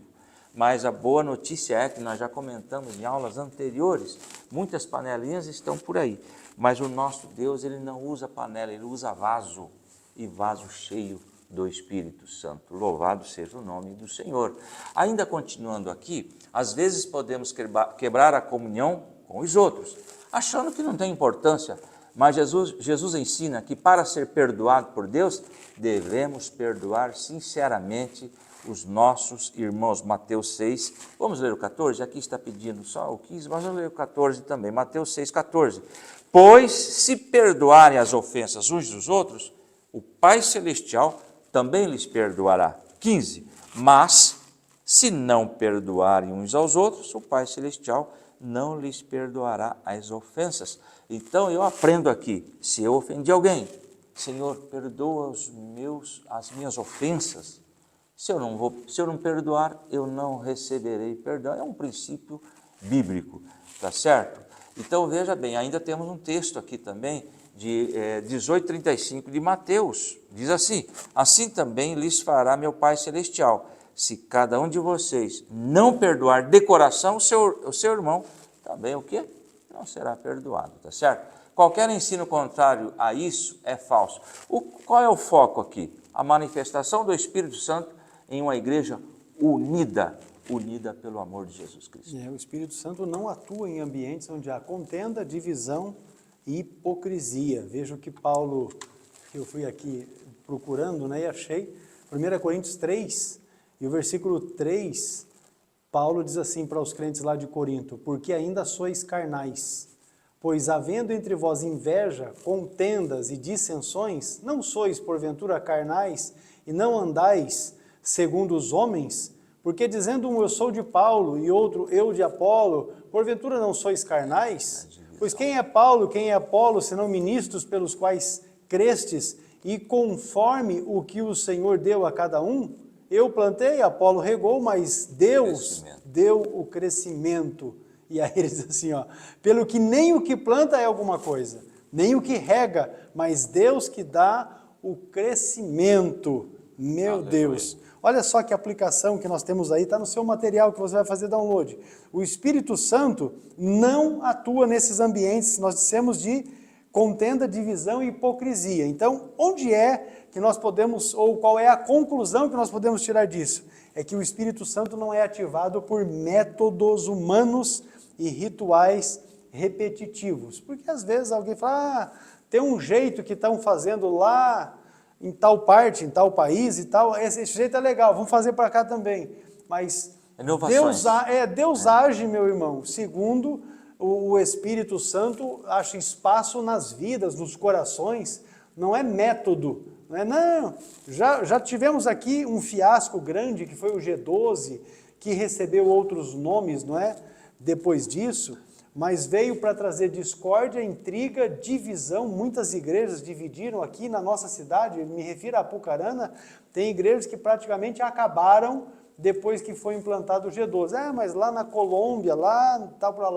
Mas a boa notícia é que nós já comentamos em aulas anteriores, muitas panelinhas estão por aí. Mas o nosso Deus, ele não usa panela, ele usa vaso, e vaso cheio do Espírito Santo. Louvado seja o nome do Senhor. Ainda continuando aqui, às vezes podemos quebrar a comunhão com os outros, achando que não tem importância. Mas Jesus ensina que para ser perdoado por Deus, devemos perdoar sinceramente os nossos irmãos. Mateus 6, vamos ler o 14? Aqui está pedindo só o 15, mas vamos ler o 14 também. Mateus 6, 14. Pois se perdoarem as ofensas uns dos outros, o Pai Celestial também lhes perdoará. 15. Mas se não perdoarem uns aos outros, o Pai Celestial não lhes perdoará as ofensas. Então eu aprendo aqui, se eu ofendi alguém, Senhor, perdoa as minhas ofensas. Se eu não perdoar, eu não receberei perdão. É um princípio bíblico, tá certo? Então veja bem, ainda temos um texto aqui também, de 18:35 de Mateus, diz assim: assim também lhes fará meu Pai Celestial, se cada um de vocês não perdoar de coração o seu irmão, também o quê? Não será perdoado, tá certo? Qualquer ensino contrário a isso é falso. Qual é o foco aqui? A manifestação do Espírito Santo em uma igreja unida pelo amor de Jesus Cristo. O Espírito Santo não atua em ambientes onde há contenda, divisão e hipocrisia. Veja o que Paulo, eu fui aqui procurando, né, e achei, 1 Coríntios 3, e o versículo 3, Paulo diz assim para os crentes lá de Corinto: porque ainda sois carnais, pois havendo entre vós inveja, contendas e dissensões, não sois porventura carnais e não andais segundo os homens? Porque dizendo um eu sou de Paulo e outro eu de Apolo, porventura não sois carnais? Pois quem é Paulo, quem é Apolo, senão ministros pelos quais crestes, e conforme o que o Senhor deu a cada um? Eu plantei, Apolo regou, mas Deus deu o crescimento. E aí ele diz assim, ó, pelo que nem o que planta é alguma coisa, nem o que rega, mas Deus que dá o crescimento. Meu Aleluia. Deus! Olha só que aplicação que nós temos aí, está no seu material que você vai fazer download. O Espírito Santo não atua nesses ambientes, nós dissemos, de contenda, divisão e hipocrisia. Então, onde é que nós podemos, ou qual é a conclusão que nós podemos tirar disso? É que o Espírito Santo não é ativado por métodos humanos e rituais repetitivos. Porque às vezes alguém fala, tem um jeito que estão fazendo lá em tal parte, em tal país e tal, esse jeito é legal, vamos fazer para cá também. Mas Deus age, meu irmão, segundo o Espírito Santo acha espaço nas vidas, nos corações, não é método. Não, já tivemos aqui um fiasco grande, que foi o G12, que recebeu outros nomes, não é? Depois disso, mas veio para trazer discórdia, intriga, divisão. Muitas igrejas dividiram aqui na nossa cidade, me refiro a Apucarana, tem igrejas que praticamente acabaram depois que foi implantado o G12. Mas lá na Colômbia, lá, tal para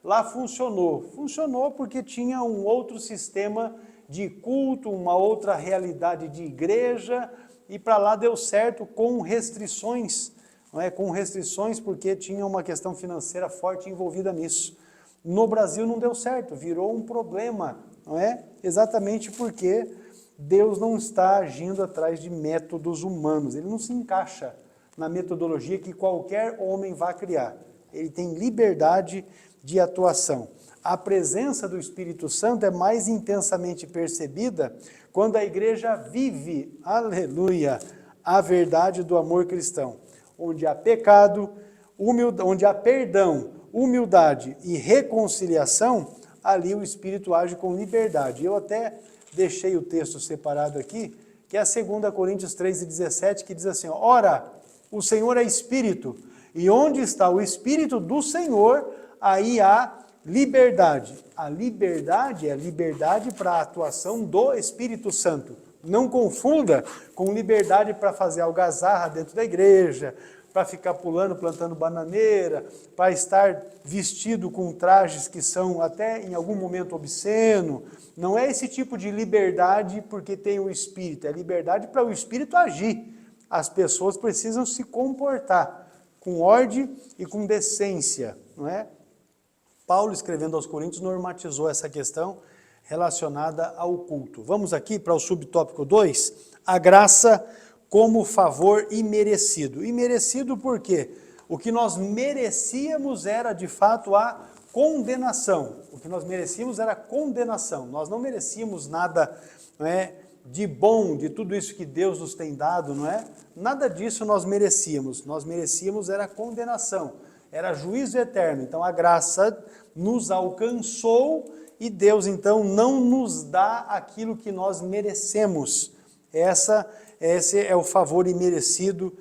lá funcionou. Funcionou porque tinha um outro sistema de culto, uma outra realidade de igreja, e para lá deu certo com restrições, não é? Com restrições porque tinha uma questão financeira forte envolvida nisso. No Brasil não deu certo, virou um problema, não é? Exatamente porque Deus não está agindo atrás de métodos humanos, ele não se encaixa na metodologia que qualquer homem vai criar. Ele tem liberdade de atuação. A presença do Espírito Santo é mais intensamente percebida quando a igreja vive, aleluia, a verdade do amor cristão, onde há pecado, onde há perdão, humildade e reconciliação, ali o Espírito age com liberdade. Eu até deixei o texto separado aqui, que é a 2 Coríntios 3:17, que diz assim, ora, o Senhor é Espírito, e onde está o Espírito do Senhor, aí há liberdade. A liberdade é a liberdade para a atuação do Espírito Santo. Não confunda com liberdade para fazer algazarra dentro da igreja, para ficar pulando, plantando bananeira, para estar vestido com trajes que são até em algum momento obsceno. Não é esse tipo de liberdade porque tem o Espírito, é liberdade para o Espírito agir. As pessoas precisam se comportar com ordem e com decência, não é? Paulo, escrevendo aos Coríntios, normatizou essa questão relacionada ao culto. Vamos aqui para o subtópico 2, a graça como favor imerecido. Imerecido por quê? O que nós merecíamos era, de fato, a condenação. O que nós merecíamos era a condenação. Nós não merecíamos nada, não é, de bom, de tudo isso que Deus nos tem dado, não é? Nada disso nós merecíamos. Nós merecíamos era a condenação. Era juízo eterno. Então a graça nos alcançou e Deus então não nos dá aquilo que nós merecemos. Esse é o favor imerecido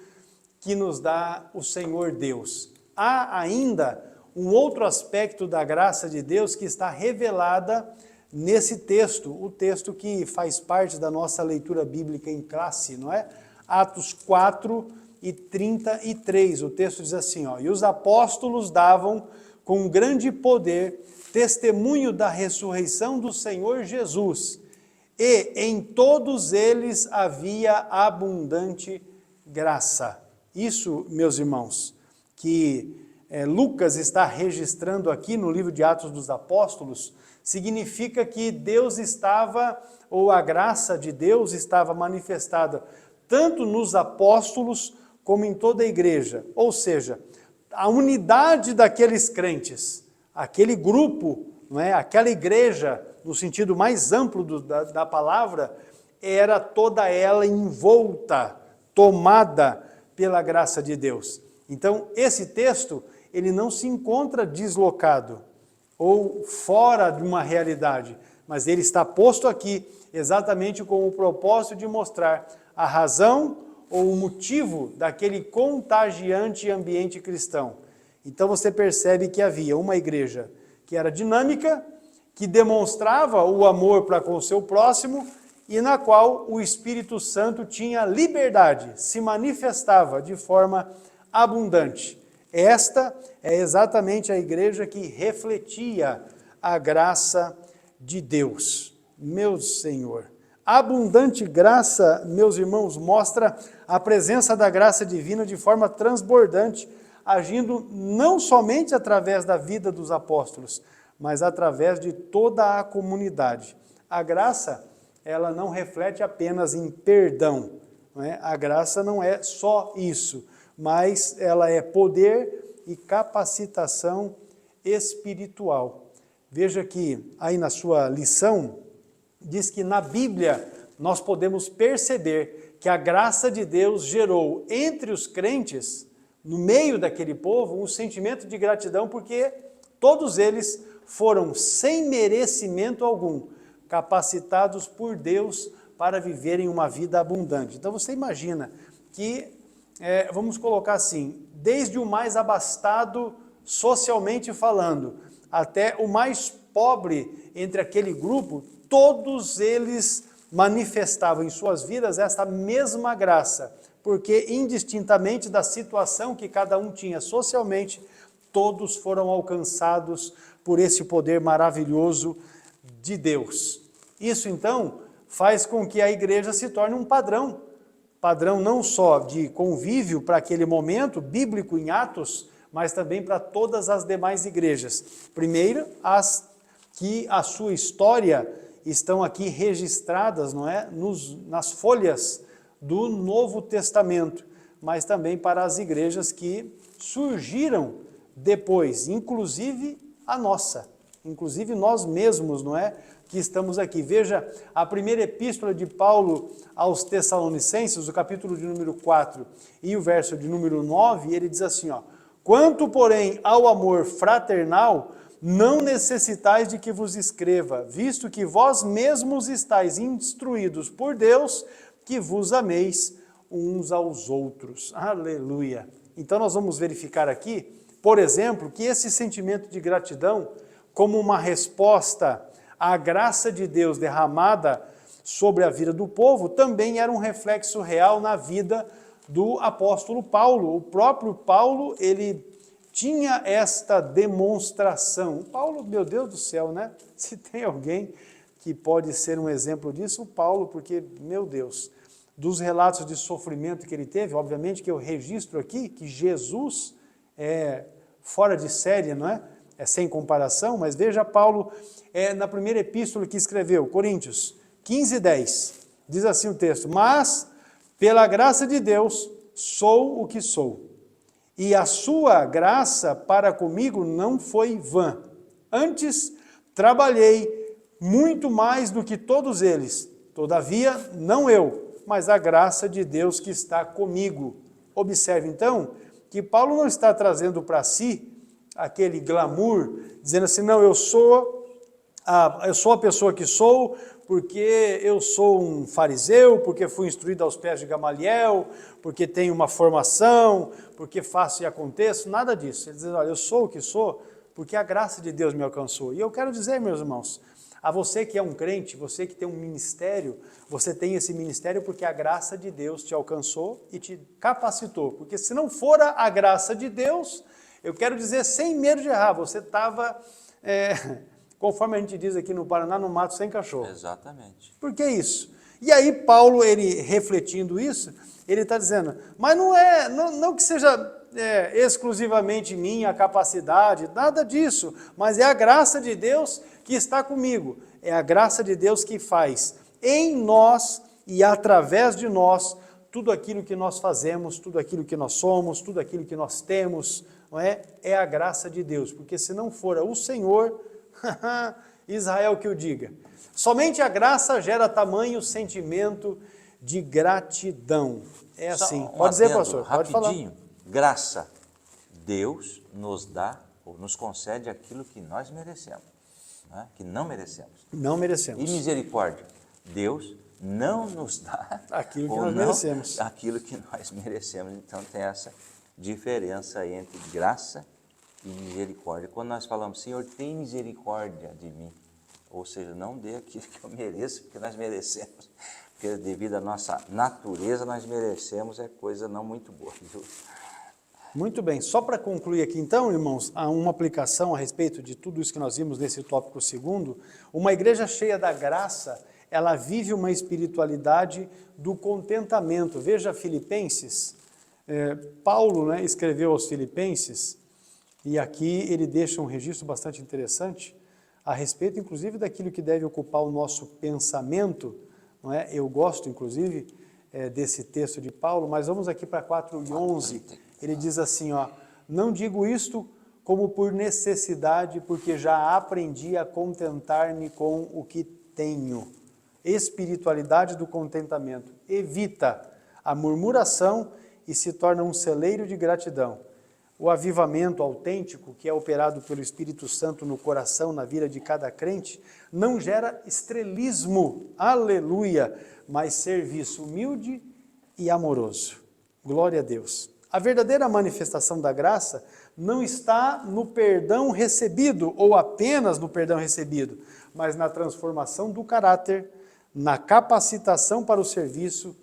que nos dá o Senhor Deus. Há ainda um outro aspecto da graça de Deus que está revelada nesse texto, o texto que faz parte da nossa leitura bíblica em classe, não é? Atos 4:33, o texto diz assim, e os apóstolos davam com grande poder testemunho da ressurreição do Senhor Jesus, e em todos eles havia abundante graça. Isso, meus irmãos, que Lucas está registrando aqui no livro de Atos dos Apóstolos, significa que Deus estava, ou a graça de Deus estava manifestada tanto nos apóstolos como em toda a igreja. Ou seja, a unidade daqueles crentes, aquele grupo, não é? Aquela igreja, no sentido mais amplo da palavra, era toda ela envolta, tomada pela graça de Deus. Então, esse texto, ele não se encontra deslocado ou fora de uma realidade, mas ele está posto aqui exatamente com o propósito de mostrar a razão ou o motivo daquele contagiante ambiente cristão. Então você percebe que havia uma igreja que era dinâmica, que demonstrava o amor para com o seu próximo e na qual o Espírito Santo tinha liberdade, se manifestava de forma abundante. Esta é exatamente a igreja que refletia a graça de Deus. Meu Senhor, a abundante graça, meus irmãos, mostra a presença da graça divina de forma transbordante, agindo não somente através da vida dos apóstolos, mas através de toda a comunidade. A graça, ela não reflete apenas em perdão, não é? A graça não é só isso, mas ela é poder e capacitação espiritual. Veja que aí na sua lição, diz que na Bíblia nós podemos perceber que a graça de Deus gerou entre os crentes, no meio daquele povo, um sentimento de gratidão, porque todos eles foram sem merecimento algum, capacitados por Deus para viverem uma vida abundante. Então você imagina que, vamos colocar assim, desde o mais abastado socialmente falando, até o mais pobre entre aquele grupo, todos eles manifestavam em suas vidas esta mesma graça, porque indistintamente da situação que cada um tinha socialmente, todos foram alcançados por esse poder maravilhoso de Deus. Isso, então, faz com que a igreja se torne um padrão não só de convívio para aquele momento bíblico em Atos, mas também para todas as demais igrejas. Primeiro, as que a sua história estão aqui registradas, não é? Nas folhas do Novo Testamento, mas também para as igrejas que surgiram depois, inclusive a nossa, inclusive nós mesmos, não é? Que estamos aqui. Veja a primeira epístola de Paulo aos Tessalonicenses, o capítulo de número 4 e o verso de número 9, ele diz assim, ó: quanto, porém, ao amor fraternal, não necessitais de que vos escreva, visto que vós mesmos estáis instruídos por Deus, que vos ameis uns aos outros. Aleluia! Então nós vamos verificar aqui, por exemplo, que esse sentimento de gratidão, como uma resposta à graça de Deus derramada sobre a vida do povo, também era um reflexo real na vida do apóstolo Paulo. O próprio Paulo, ele tinha esta demonstração. O Paulo, meu Deus do céu, né? Se tem alguém que pode ser um exemplo disso, o Paulo, porque, meu Deus, dos relatos de sofrimento que ele teve, obviamente que eu registro aqui que Jesus é fora de série, não é? É sem comparação, mas veja Paulo na primeira epístola que escreveu, Coríntios 15:10, diz assim o texto: mas, pela graça de Deus, sou o que sou, e a sua graça para comigo não foi vã. Antes, trabalhei muito mais do que todos eles, todavia, não eu, mas a graça de Deus que está comigo. Observe, então, que Paulo não está trazendo para si aquele glamour, dizendo assim, não, eu sou a pessoa que sou, porque eu sou um fariseu, porque fui instruído aos pés de Gamaliel, porque tenho uma formação, porque faço e aconteço, nada disso. Ele diz, olha, eu sou o que sou, porque a graça de Deus me alcançou. E eu quero dizer, meus irmãos, a você que é um crente, você que tem um ministério, você tem esse ministério porque a graça de Deus te alcançou e te capacitou. Porque se não fora a graça de Deus, eu quero dizer, sem medo de errar, você estava, conforme a gente diz aqui no Paraná, no mato sem cachorro. Exatamente. Por que isso? E aí Paulo, ele refletindo isso, ele está dizendo, mas não que seja exclusivamente minha capacidade, nada disso, mas é a graça de Deus que está comigo. É a graça de Deus que faz em nós e através de nós tudo aquilo que nós fazemos, tudo aquilo que nós somos, tudo aquilo que nós temos, não é? É a graça de Deus, porque se não for o Senhor, Israel que o diga. Somente a graça gera tamanho sentimento de gratidão. É assim. Pode dizer, pastor, pode falar. Graça. Deus nos dá ou nos concede aquilo que nós merecemos, né? Que não merecemos. Não merecemos. E misericórdia. Deus não nos dá aquilo que nós merecemos. Aquilo que nós merecemos. Então tem essa diferença aí entre graça e misericórdia. Quando nós falamos, Senhor, tem misericórdia de mim, ou seja, não dê aquilo que eu mereço, porque nós merecemos, porque devido à nossa natureza nós merecemos, é coisa não muito boa, viu? Muito bem, só para concluir aqui então, irmãos, há uma aplicação a respeito de tudo isso que nós vimos nesse tópico segundo. Uma igreja cheia da graça, ela vive uma espiritualidade do contentamento. Veja Filipenses, Paulo, né, escreveu aos Filipenses, e aqui ele deixa um registro bastante interessante, a respeito inclusive daquilo que deve ocupar o nosso pensamento, não é? Eu gosto inclusive desse texto de Paulo, mas vamos aqui para 4:11, ele diz assim, ó, não digo isto como por necessidade, porque já aprendi a contentar-me com o que tenho. Espiritualidade do contentamento. Evita a murmuração e se torna um celeiro de gratidão. O avivamento autêntico, que é operado pelo Espírito Santo no coração, na vida de cada crente, não gera estrelismo, aleluia, mas serviço humilde e amoroso. Glória a Deus. A verdadeira manifestação da graça não está no perdão recebido, ou apenas no perdão recebido, mas na transformação do caráter, na capacitação para o serviço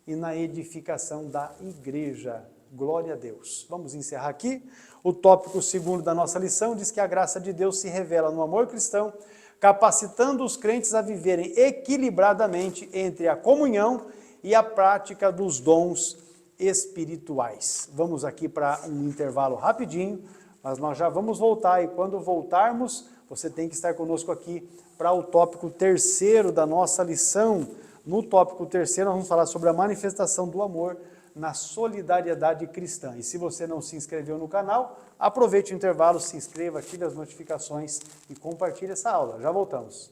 e na edificação da igreja. Glória a Deus. Vamos encerrar aqui. O tópico segundo da nossa lição diz que a graça de Deus se revela no amor cristão, capacitando os crentes a viverem equilibradamente entre a comunhão e a prática dos dons espirituais. Vamos aqui para um intervalo rapidinho, mas nós já vamos voltar, e quando voltarmos, você tem que estar conosco aqui para o tópico terceiro da nossa lição. No tópico terceiro, nós vamos falar sobre a manifestação do amor na solidariedade cristã. E se você não se inscreveu no canal, aproveite o intervalo, se inscreva, ative as notificações e compartilhe essa aula. Já voltamos.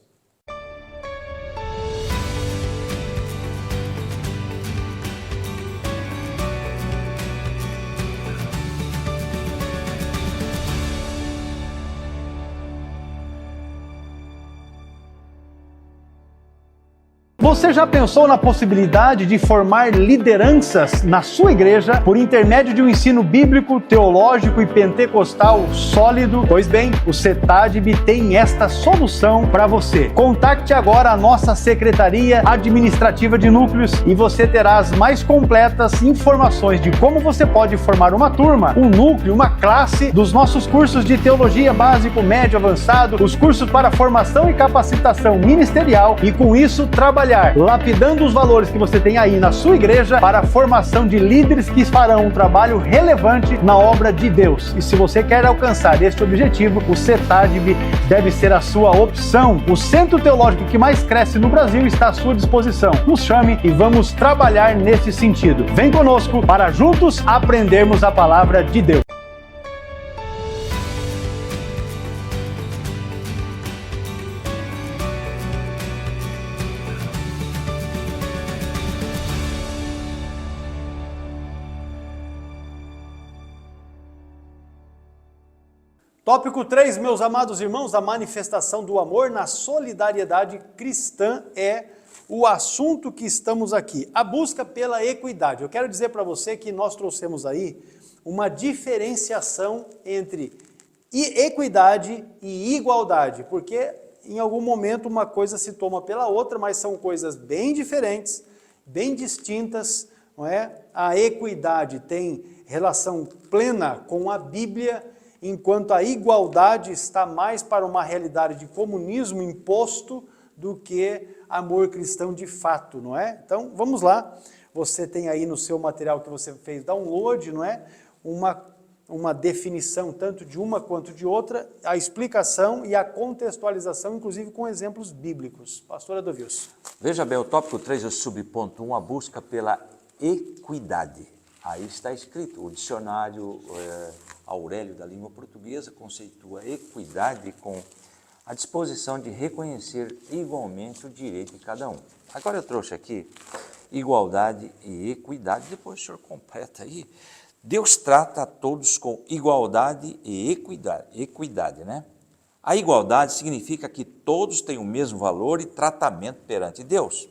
Você já pensou na possibilidade de formar lideranças na sua igreja por intermédio de um ensino bíblico, teológico e pentecostal sólido? Pois bem, o CETADB tem esta solução para você. Contacte agora a nossa Secretaria Administrativa de Núcleos e você terá as mais completas informações de como você pode formar uma turma, um núcleo, uma classe dos nossos cursos de teologia básico, médio, avançado, os cursos para formação e capacitação ministerial e com isso trabalhar lapidando os valores que você tem aí na sua igreja para a formação de líderes que farão um trabalho relevante na obra de Deus. E se você quer alcançar este objetivo, o CETADB deve ser a sua opção. O centro teológico que mais cresce no Brasil está à sua disposição. Nos chame e vamos trabalhar nesse sentido. Vem conosco para juntos aprendermos a palavra de Deus. Tópico 3, meus amados irmãos, a manifestação do amor na solidariedade cristã é o assunto que estamos aqui. A busca pela equidade. Eu quero dizer para você que nós trouxemos aí uma diferenciação entre equidade e igualdade, porque em algum momento uma coisa se toma pela outra, mas são coisas bem diferentes, bem distintas, não é? A equidade tem relação plena com a Bíblia, enquanto a igualdade está mais para uma realidade de comunismo imposto do que amor cristão de fato, não é? Então, vamos lá. Você tem aí no seu material que você fez download, não é? Uma definição tanto de uma quanto de outra, a explicação e a contextualização, inclusive com exemplos bíblicos. Pastor Adilson. Veja bem, o tópico 3, o subponto 1, a busca pela equidade. Aí está escrito, o dicionário Aurélio da língua portuguesa conceitua equidade com a disposição de reconhecer igualmente o direito de cada um. Agora eu trouxe aqui igualdade e equidade, depois o senhor completa aí. Deus trata a todos com igualdade e equidade, né? A igualdade significa que todos têm o mesmo valor e tratamento perante Deus,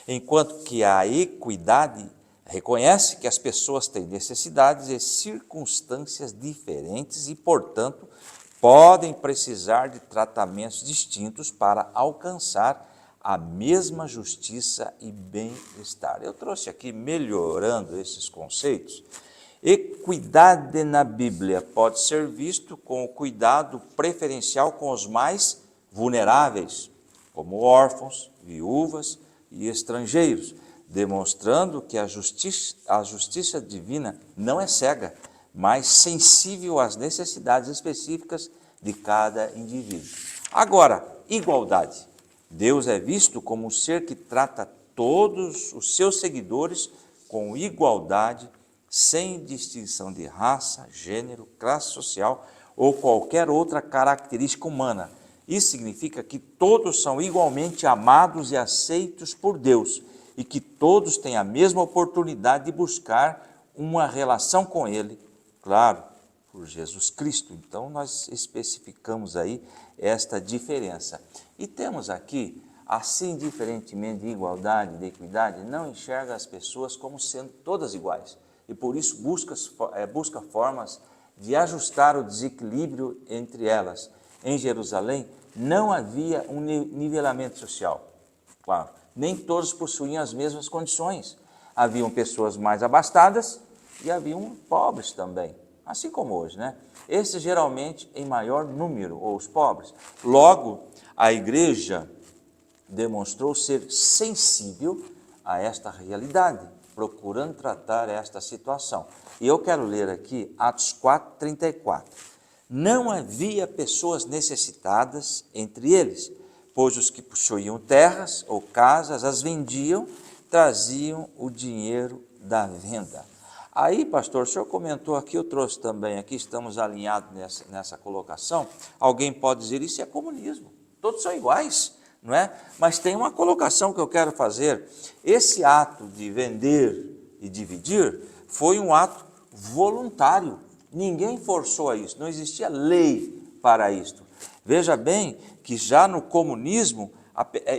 enquanto que a equidade reconhece que as pessoas têm necessidades e circunstâncias diferentes e, portanto, podem precisar de tratamentos distintos para alcançar a mesma justiça e bem-estar. Eu trouxe aqui, melhorando esses conceitos, equidade na Bíblia pode ser visto com o cuidado preferencial com os mais vulneráveis, como órfãos, viúvas e estrangeiros, demonstrando que a justiça divina não é cega, mas sensível às necessidades específicas de cada indivíduo. Agora, igualdade. Deus é visto como um ser que trata todos os seus seguidores com igualdade, sem distinção de raça, gênero, classe social ou qualquer outra característica humana. Isso significa que todos são igualmente amados e aceitos por Deus, e que todos têm a mesma oportunidade de buscar uma relação com Ele, claro, por Jesus Cristo. Então, nós especificamos aí esta diferença. E temos aqui, assim, diferentemente de igualdade e de equidade, não enxerga as pessoas como sendo todas iguais. E por isso busca formas de ajustar o desequilíbrio entre elas. Em Jerusalém, não havia um nivelamento social, claro. Nem todos possuíam as mesmas condições. Haviam pessoas mais abastadas e haviam pobres também, assim como hoje, né? Esses geralmente em maior número, ou os pobres. Logo, a igreja demonstrou ser sensível a esta realidade, procurando tratar esta situação. E eu quero ler aqui Atos 4:34. Não havia pessoas necessitadas entre eles, pois os que possuíam terras ou casas as vendiam, traziam o dinheiro da venda. Aí, pastor, o senhor comentou aqui, eu trouxe também aqui, estamos alinhados nessa colocação. Alguém pode dizer, isso é comunismo, todos são iguais, não é? Mas tem uma colocação que eu quero fazer. Esse ato de vender e dividir foi um ato voluntário, ninguém forçou a isso, não existia lei para isto. Veja bem que já no comunismo,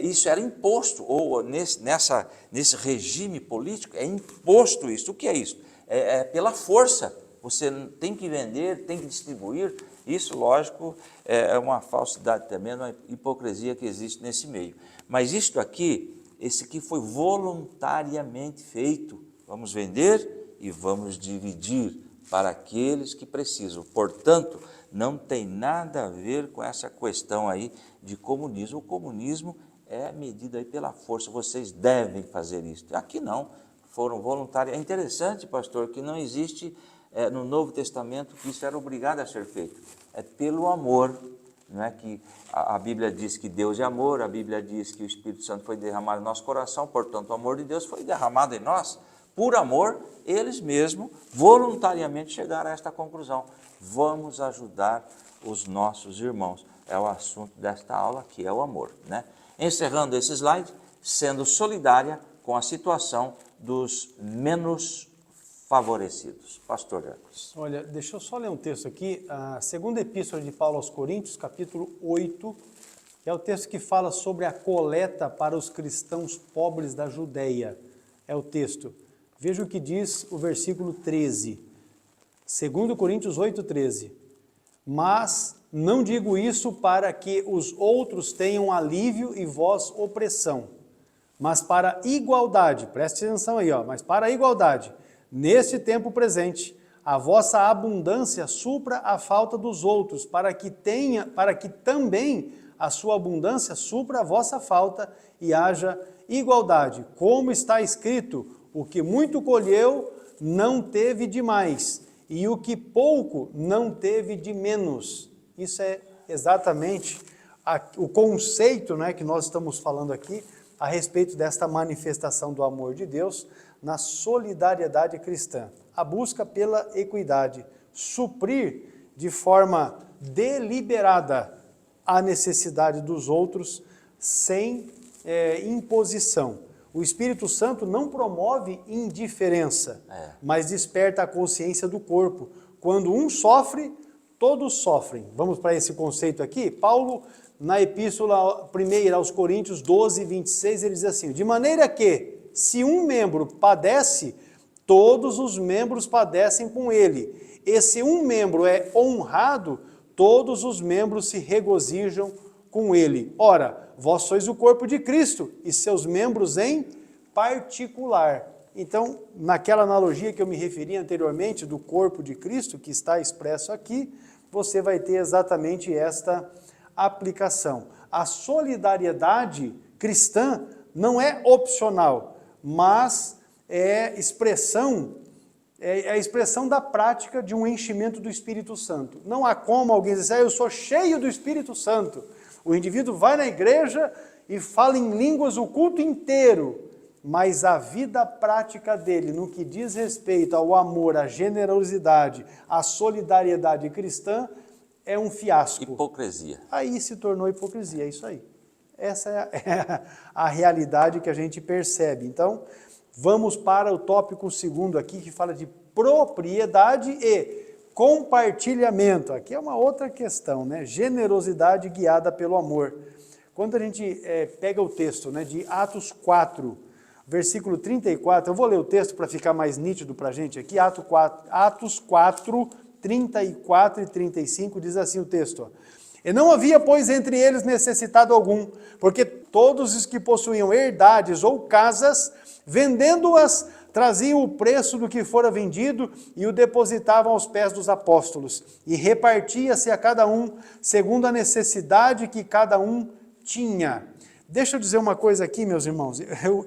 isso era imposto, ou nesse regime político, é imposto isso. O que é isso? É pela força, você tem que vender, tem que distribuir. Isso, lógico, é uma falsidade também, uma hipocrisia que existe nesse meio. Mas isto aqui, esse aqui foi voluntariamente feito. Vamos vender e vamos dividir para aqueles que precisam. Portanto, não tem nada a ver com essa questão aí de comunismo. O comunismo é medido aí pela força, vocês devem fazer isso. Aqui não, foram voluntários. É interessante, pastor, que não existe no Novo Testamento que isso era obrigado a ser feito. É pelo amor, não é que a Bíblia diz que Deus é amor, a Bíblia diz que o Espírito Santo foi derramado no nosso coração, portanto o amor de Deus foi derramado em nós. Por amor, eles mesmos voluntariamente chegaram a esta conclusão. Vamos ajudar os nossos irmãos. É o assunto desta aula, que é o amor, né? Encerrando esse slide, sendo solidária com a situação dos menos favorecidos. Pastor Hércules. Olha, deixa eu só ler um texto aqui, a segunda epístola de Paulo aos Coríntios, capítulo 8, que é o texto que fala sobre a coleta para os cristãos pobres da Judeia. É o texto. Veja o que diz o versículo 13. 2 Coríntios 8:13. Mas não digo isso para que os outros tenham alívio e vós opressão, mas para igualdade, preste atenção aí, mas para a igualdade, neste tempo presente, a vossa abundância supra a falta dos outros, para que também a sua abundância supra a vossa falta e haja igualdade. Como está escrito, o que muito colheu não teve de mais, e o que pouco não teve de menos. Isso é exatamente o conceito, né, que nós estamos falando aqui a respeito desta manifestação do amor de Deus na solidariedade cristã. A busca pela equidade, suprir de forma deliberada a necessidade dos outros sem imposição. O Espírito Santo não promove indiferença, mas desperta a consciência do corpo. Quando um sofre, todos sofrem. Vamos para esse conceito aqui? Paulo, na epístola 1 aos Coríntios 12:26, ele diz assim, de maneira que, se um membro padece, todos os membros padecem com ele. E se um membro é honrado, todos os membros se regozijam com ele. Ora, vós sois o corpo de Cristo e seus membros em particular. Então, naquela analogia que eu me referi anteriormente do corpo de Cristo, que está expresso aqui, você vai ter exatamente esta aplicação. A solidariedade cristã não é opcional, mas é a expressão da prática de um enchimento do Espírito Santo. Não há como alguém dizer, eu sou cheio do Espírito Santo. O indivíduo vai na igreja e fala em línguas o culto inteiro, mas a vida prática dele, no que diz respeito ao amor, à generosidade, à solidariedade cristã, é um fiasco. Hipocrisia. Aí se tornou hipocrisia, é isso aí. Essa é a realidade que a gente percebe. Então, vamos para o tópico segundo aqui, que fala de propriedade e compartilhamento. Aqui é uma outra questão, né? Generosidade guiada pelo amor. Quando a gente pega o texto, né, de Atos 4, versículo 34, eu vou ler o texto para ficar mais nítido para a gente aqui, Atos 4, 34 e 35, diz assim o texto, e não havia, pois, entre eles necessitado algum, porque todos os que possuíam herdades ou casas, vendendo-as, traziam o preço do que fora vendido e o depositavam aos pés dos apóstolos. E repartia-se a cada um segundo a necessidade que cada um tinha. Deixa eu dizer uma coisa aqui, meus irmãos.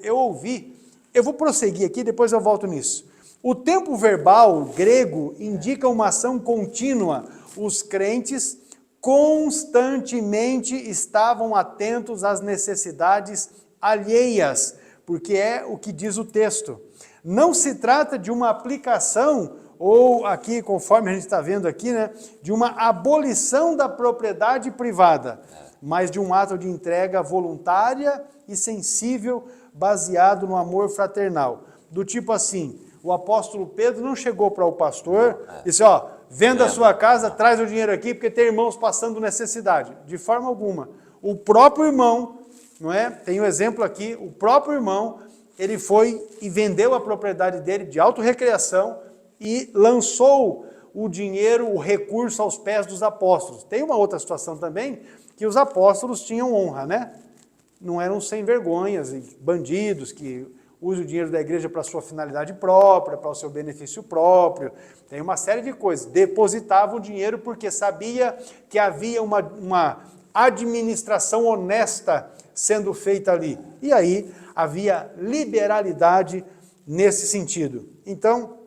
Eu ouvi, eu vou prosseguir aqui, depois eu volto nisso. O tempo verbal grego indica uma ação contínua. Os crentes constantemente estavam atentos às necessidades alheias, porque é o que diz o texto. Não se trata de uma aplicação, ou aqui, conforme a gente está vendo aqui, né, de uma abolição da propriedade privada, mas de um ato de entrega voluntária e sensível, baseado no amor fraternal. Do tipo assim, o apóstolo Pedro não chegou para o pastor e disse, ó, venda a sua casa, traz o dinheiro aqui, porque tem irmãos passando necessidade. De forma alguma. O próprio irmão, não é? Tem um exemplo aqui, o próprio irmão, ele foi e vendeu a propriedade dele de autorrecreação e lançou o dinheiro, o recurso aos pés dos apóstolos. Tem uma outra situação também, que os apóstolos tinham honra, né? Não eram sem vergonhas, bandidos que usam o dinheiro da igreja para a sua finalidade própria, para o seu benefício próprio. Tem uma série de coisas. Depositavam o dinheiro porque sabia que havia uma administração honesta sendo feita ali. E aí havia liberalidade nesse sentido. Então,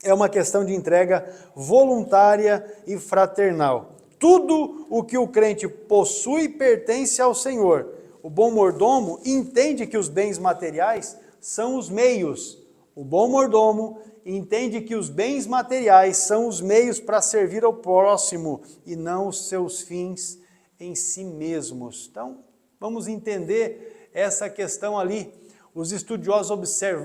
é uma questão de entrega voluntária e fraternal. Tudo o que o crente possui pertence ao Senhor. O bom mordomo entende que os bens materiais são os meios. O bom mordomo entende que os bens materiais são os meios para servir ao próximo e não os seus fins em si mesmos. Então, vamos entender essa questão ali. Os estudiosos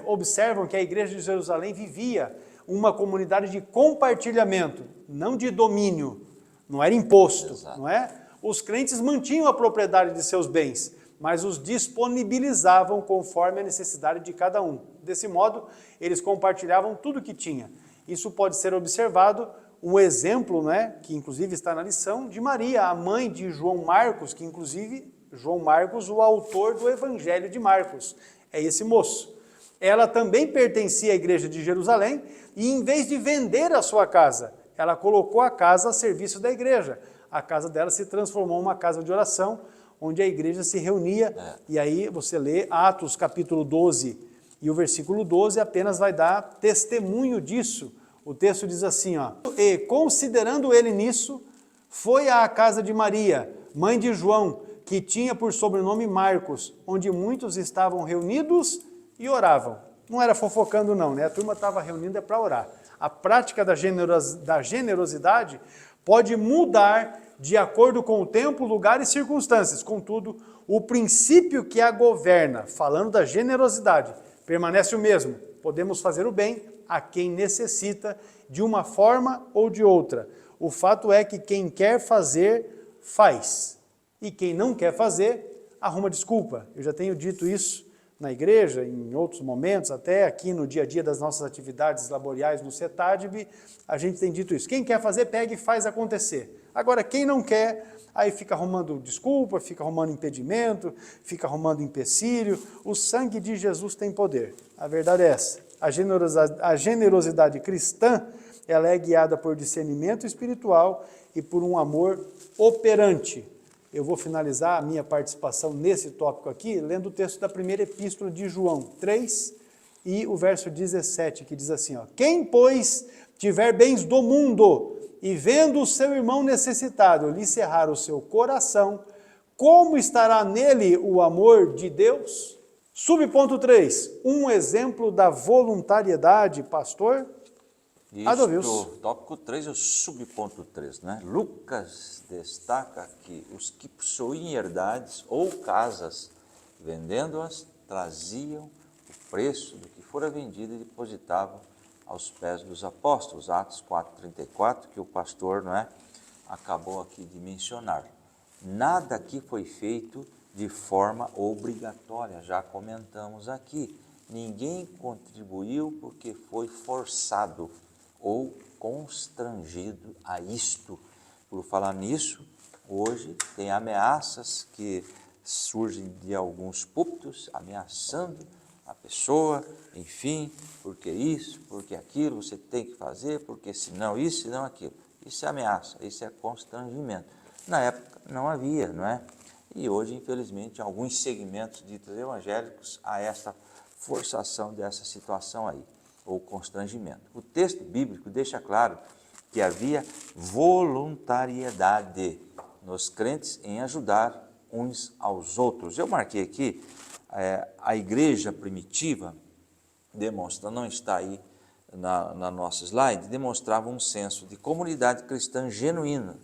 observam que a igreja de Jerusalém vivia uma comunidade de compartilhamento, não de domínio, não era imposto, não é? Os crentes mantinham a propriedade de seus bens, mas os disponibilizavam conforme a necessidade de cada um. Desse modo, eles compartilhavam tudo que tinha. Isso pode ser observado, um exemplo, né, que inclusive está na lição, de Maria, a mãe de João Marcos, que inclusive João Marcos, o autor do Evangelho de Marcos, é esse moço. Ela também pertencia à igreja de Jerusalém e em vez de vender a sua casa, ela colocou a casa a serviço da igreja. A casa dela se transformou em uma casa de oração, onde a igreja se reunia, e aí você lê Atos capítulo 12 e o versículo 12 apenas vai dar testemunho disso. O texto diz assim, ó, e considerando ele nisso, foi à casa de Maria, mãe de João, que tinha por sobrenome Marcos, onde muitos estavam reunidos e oravam. Não era fofocando não, né? A turma estava reunida para orar. A prática da generosidade pode mudar de acordo com o tempo, lugar e circunstâncias. Contudo, o princípio que a governa, falando da generosidade, permanece o mesmo. Podemos fazer o bem a quem necessita de uma forma ou de outra. O fato é que quem quer fazer, faz. E quem não quer fazer, arruma desculpa. Eu já tenho dito isso na igreja, em outros momentos, até aqui no dia a dia das nossas atividades laboriais no CETADB, a gente tem dito isso. Quem quer fazer, pega e faz acontecer. Agora, quem não quer, aí fica arrumando desculpa, fica arrumando impedimento, fica arrumando empecilho. O sangue de Jesus tem poder. A verdade é essa. A generosidade cristã, ela é guiada por discernimento espiritual e por um amor operante. Eu vou finalizar a minha participação nesse tópico aqui, lendo o texto da primeira epístola de João 3 e o verso 17, que diz assim, ó, quem, pois, tiver bens do mundo e vendo o seu irmão necessitado lhe cerrar o seu coração, como estará nele o amor de Deus? Subponto 3, um exemplo da voluntariedade, pastor. Isto, tópico 3 é o subponto 3, né? Lucas destaca que os que possuíam herdades ou casas, vendendo-as, traziam o preço do que fora vendido e depositavam aos pés dos apóstolos, Atos 4:34, que o pastor, não é, acabou aqui de mencionar. Nada aqui foi feito de forma obrigatória, já comentamos aqui. Ninguém contribuiu porque foi forçado ou constrangido a isto. Por falar nisso, hoje tem ameaças que surgem de alguns púlpitos, ameaçando a pessoa, enfim, porque isso, porque aquilo, você tem que fazer, porque senão isso, senão aquilo. Isso é ameaça, isso é constrangimento. Na época não havia, não é? E hoje, infelizmente, em alguns segmentos ditos evangélicos, há essa forçação dessa situação aí, ou constrangimento. O texto bíblico deixa claro que havia voluntariedade nos crentes em ajudar uns aos outros. Eu marquei aqui, a igreja primitiva demonstra, não está aí na nossa slide, demonstrava um senso de comunidade cristã genuína,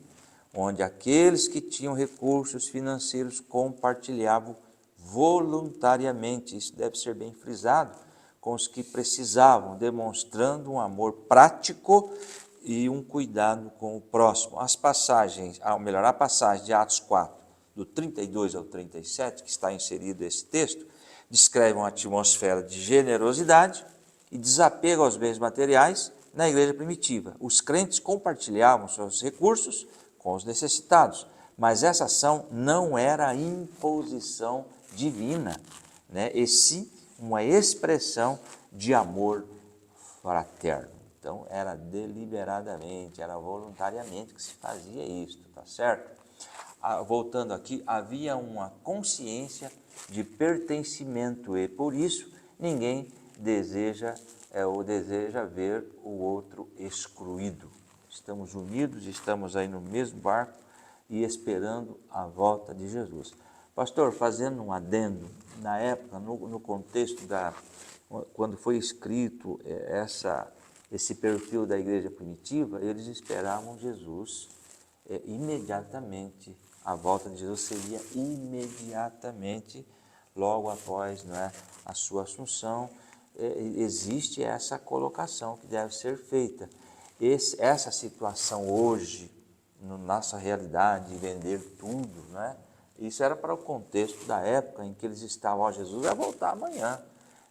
onde aqueles que tinham recursos financeiros compartilhavam voluntariamente, isso deve ser bem frisado, com os que precisavam, demonstrando um amor prático e um cuidado com o próximo. As passagens, ou melhor, a passagem de Atos 4, do 32 ao 37, que está inserido esse texto, descreve uma atmosfera de generosidade e desapego aos bens materiais na igreja primitiva. Os crentes compartilhavam seus recursos com os necessitados, mas essa ação não era imposição divina, né? E sim uma expressão de amor fraterno. Então, era deliberadamente, era voluntariamente que se fazia isso, tá certo? Voltando aqui, havia uma consciência de pertencimento e, por isso, ninguém deseja ver o outro excluído. Estamos unidos, estamos aí no mesmo barco e esperando a volta de Jesus. Pastor, fazendo um adendo, na época, no contexto quando foi escrito esse perfil da igreja primitiva, eles esperavam Jesus imediatamente. A volta de Jesus seria imediatamente, logo após, não é, a sua assunção. Existe essa colocação que deve ser feita. Essa situação hoje, na nossa realidade, de vender tudo, não é? Isso era para o contexto da época em que eles estavam, Jesus vai voltar amanhã.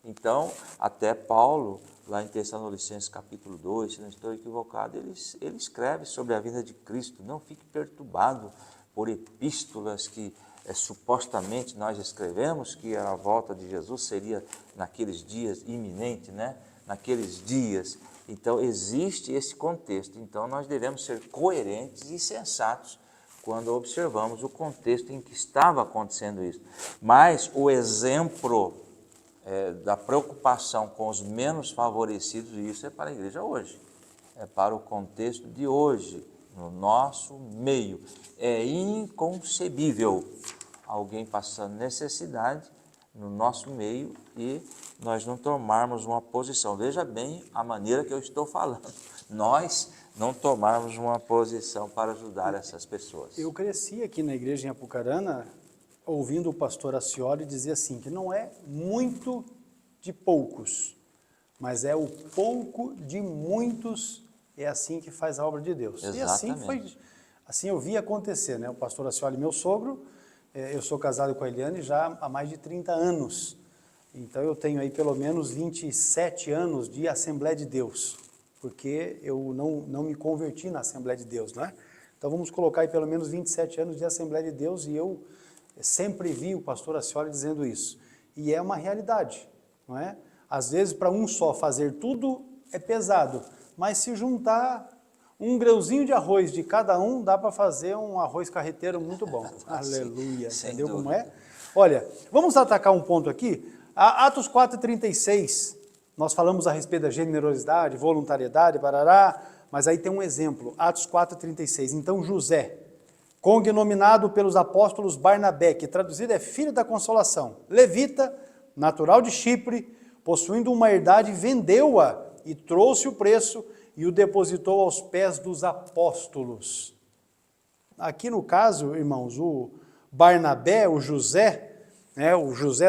Então, até Paulo, lá em Tessalonicenses capítulo 2, se não estou equivocado, ele escreve sobre a vinda de Cristo. Não fique perturbado por epístolas que supostamente nós escrevemos, que a volta de Jesus seria naqueles dias iminente, né? Naqueles dias. Então, existe esse contexto. Então, nós devemos ser coerentes e sensatos quando observamos o contexto em que estava acontecendo isso. Mas o exemplo da preocupação com os menos favorecidos, isso é para a igreja hoje, é para o contexto de hoje, no nosso meio. É inconcebível alguém passando necessidade no nosso meio e nós não tomarmos uma posição. Veja bem a maneira que eu estou falando. Nós não tomarmos uma posição para ajudar essas pessoas. Eu cresci aqui na igreja em Apucarana, ouvindo o pastor Acioli dizer assim, que não é muito de poucos, mas é o pouco de muitos, é assim que faz a obra de Deus. Exatamente. E assim eu vi acontecer, né? O pastor Acioli, meu sogro, eu sou casado com a Eliane já há mais de 30 anos, então eu tenho aí pelo menos 27 anos de Assembleia de Deus, porque eu não me converti na Assembleia de Deus, né? Então vamos colocar aí pelo menos 27 anos de Assembleia de Deus e eu sempre vi o pastor Acioli dizendo isso. E é uma realidade, não é? Às vezes para um só fazer tudo é pesado, mas se juntar um grãozinho de arroz de cada um, dá para fazer um arroz carreteiro muito bom. Aleluia, entendeu como é? Olha, vamos atacar um ponto aqui. Atos 4:36, nós falamos a respeito da generosidade, voluntariedade, barará, mas aí tem um exemplo, Atos 4:36. Então José, cognominado pelos apóstolos Barnabé, que traduzido é filho da consolação, levita, natural de Chipre, possuindo uma herdade, vendeu-a e trouxe o preço e o depositou aos pés dos apóstolos. Aqui no caso, irmãos, o Barnabé, o José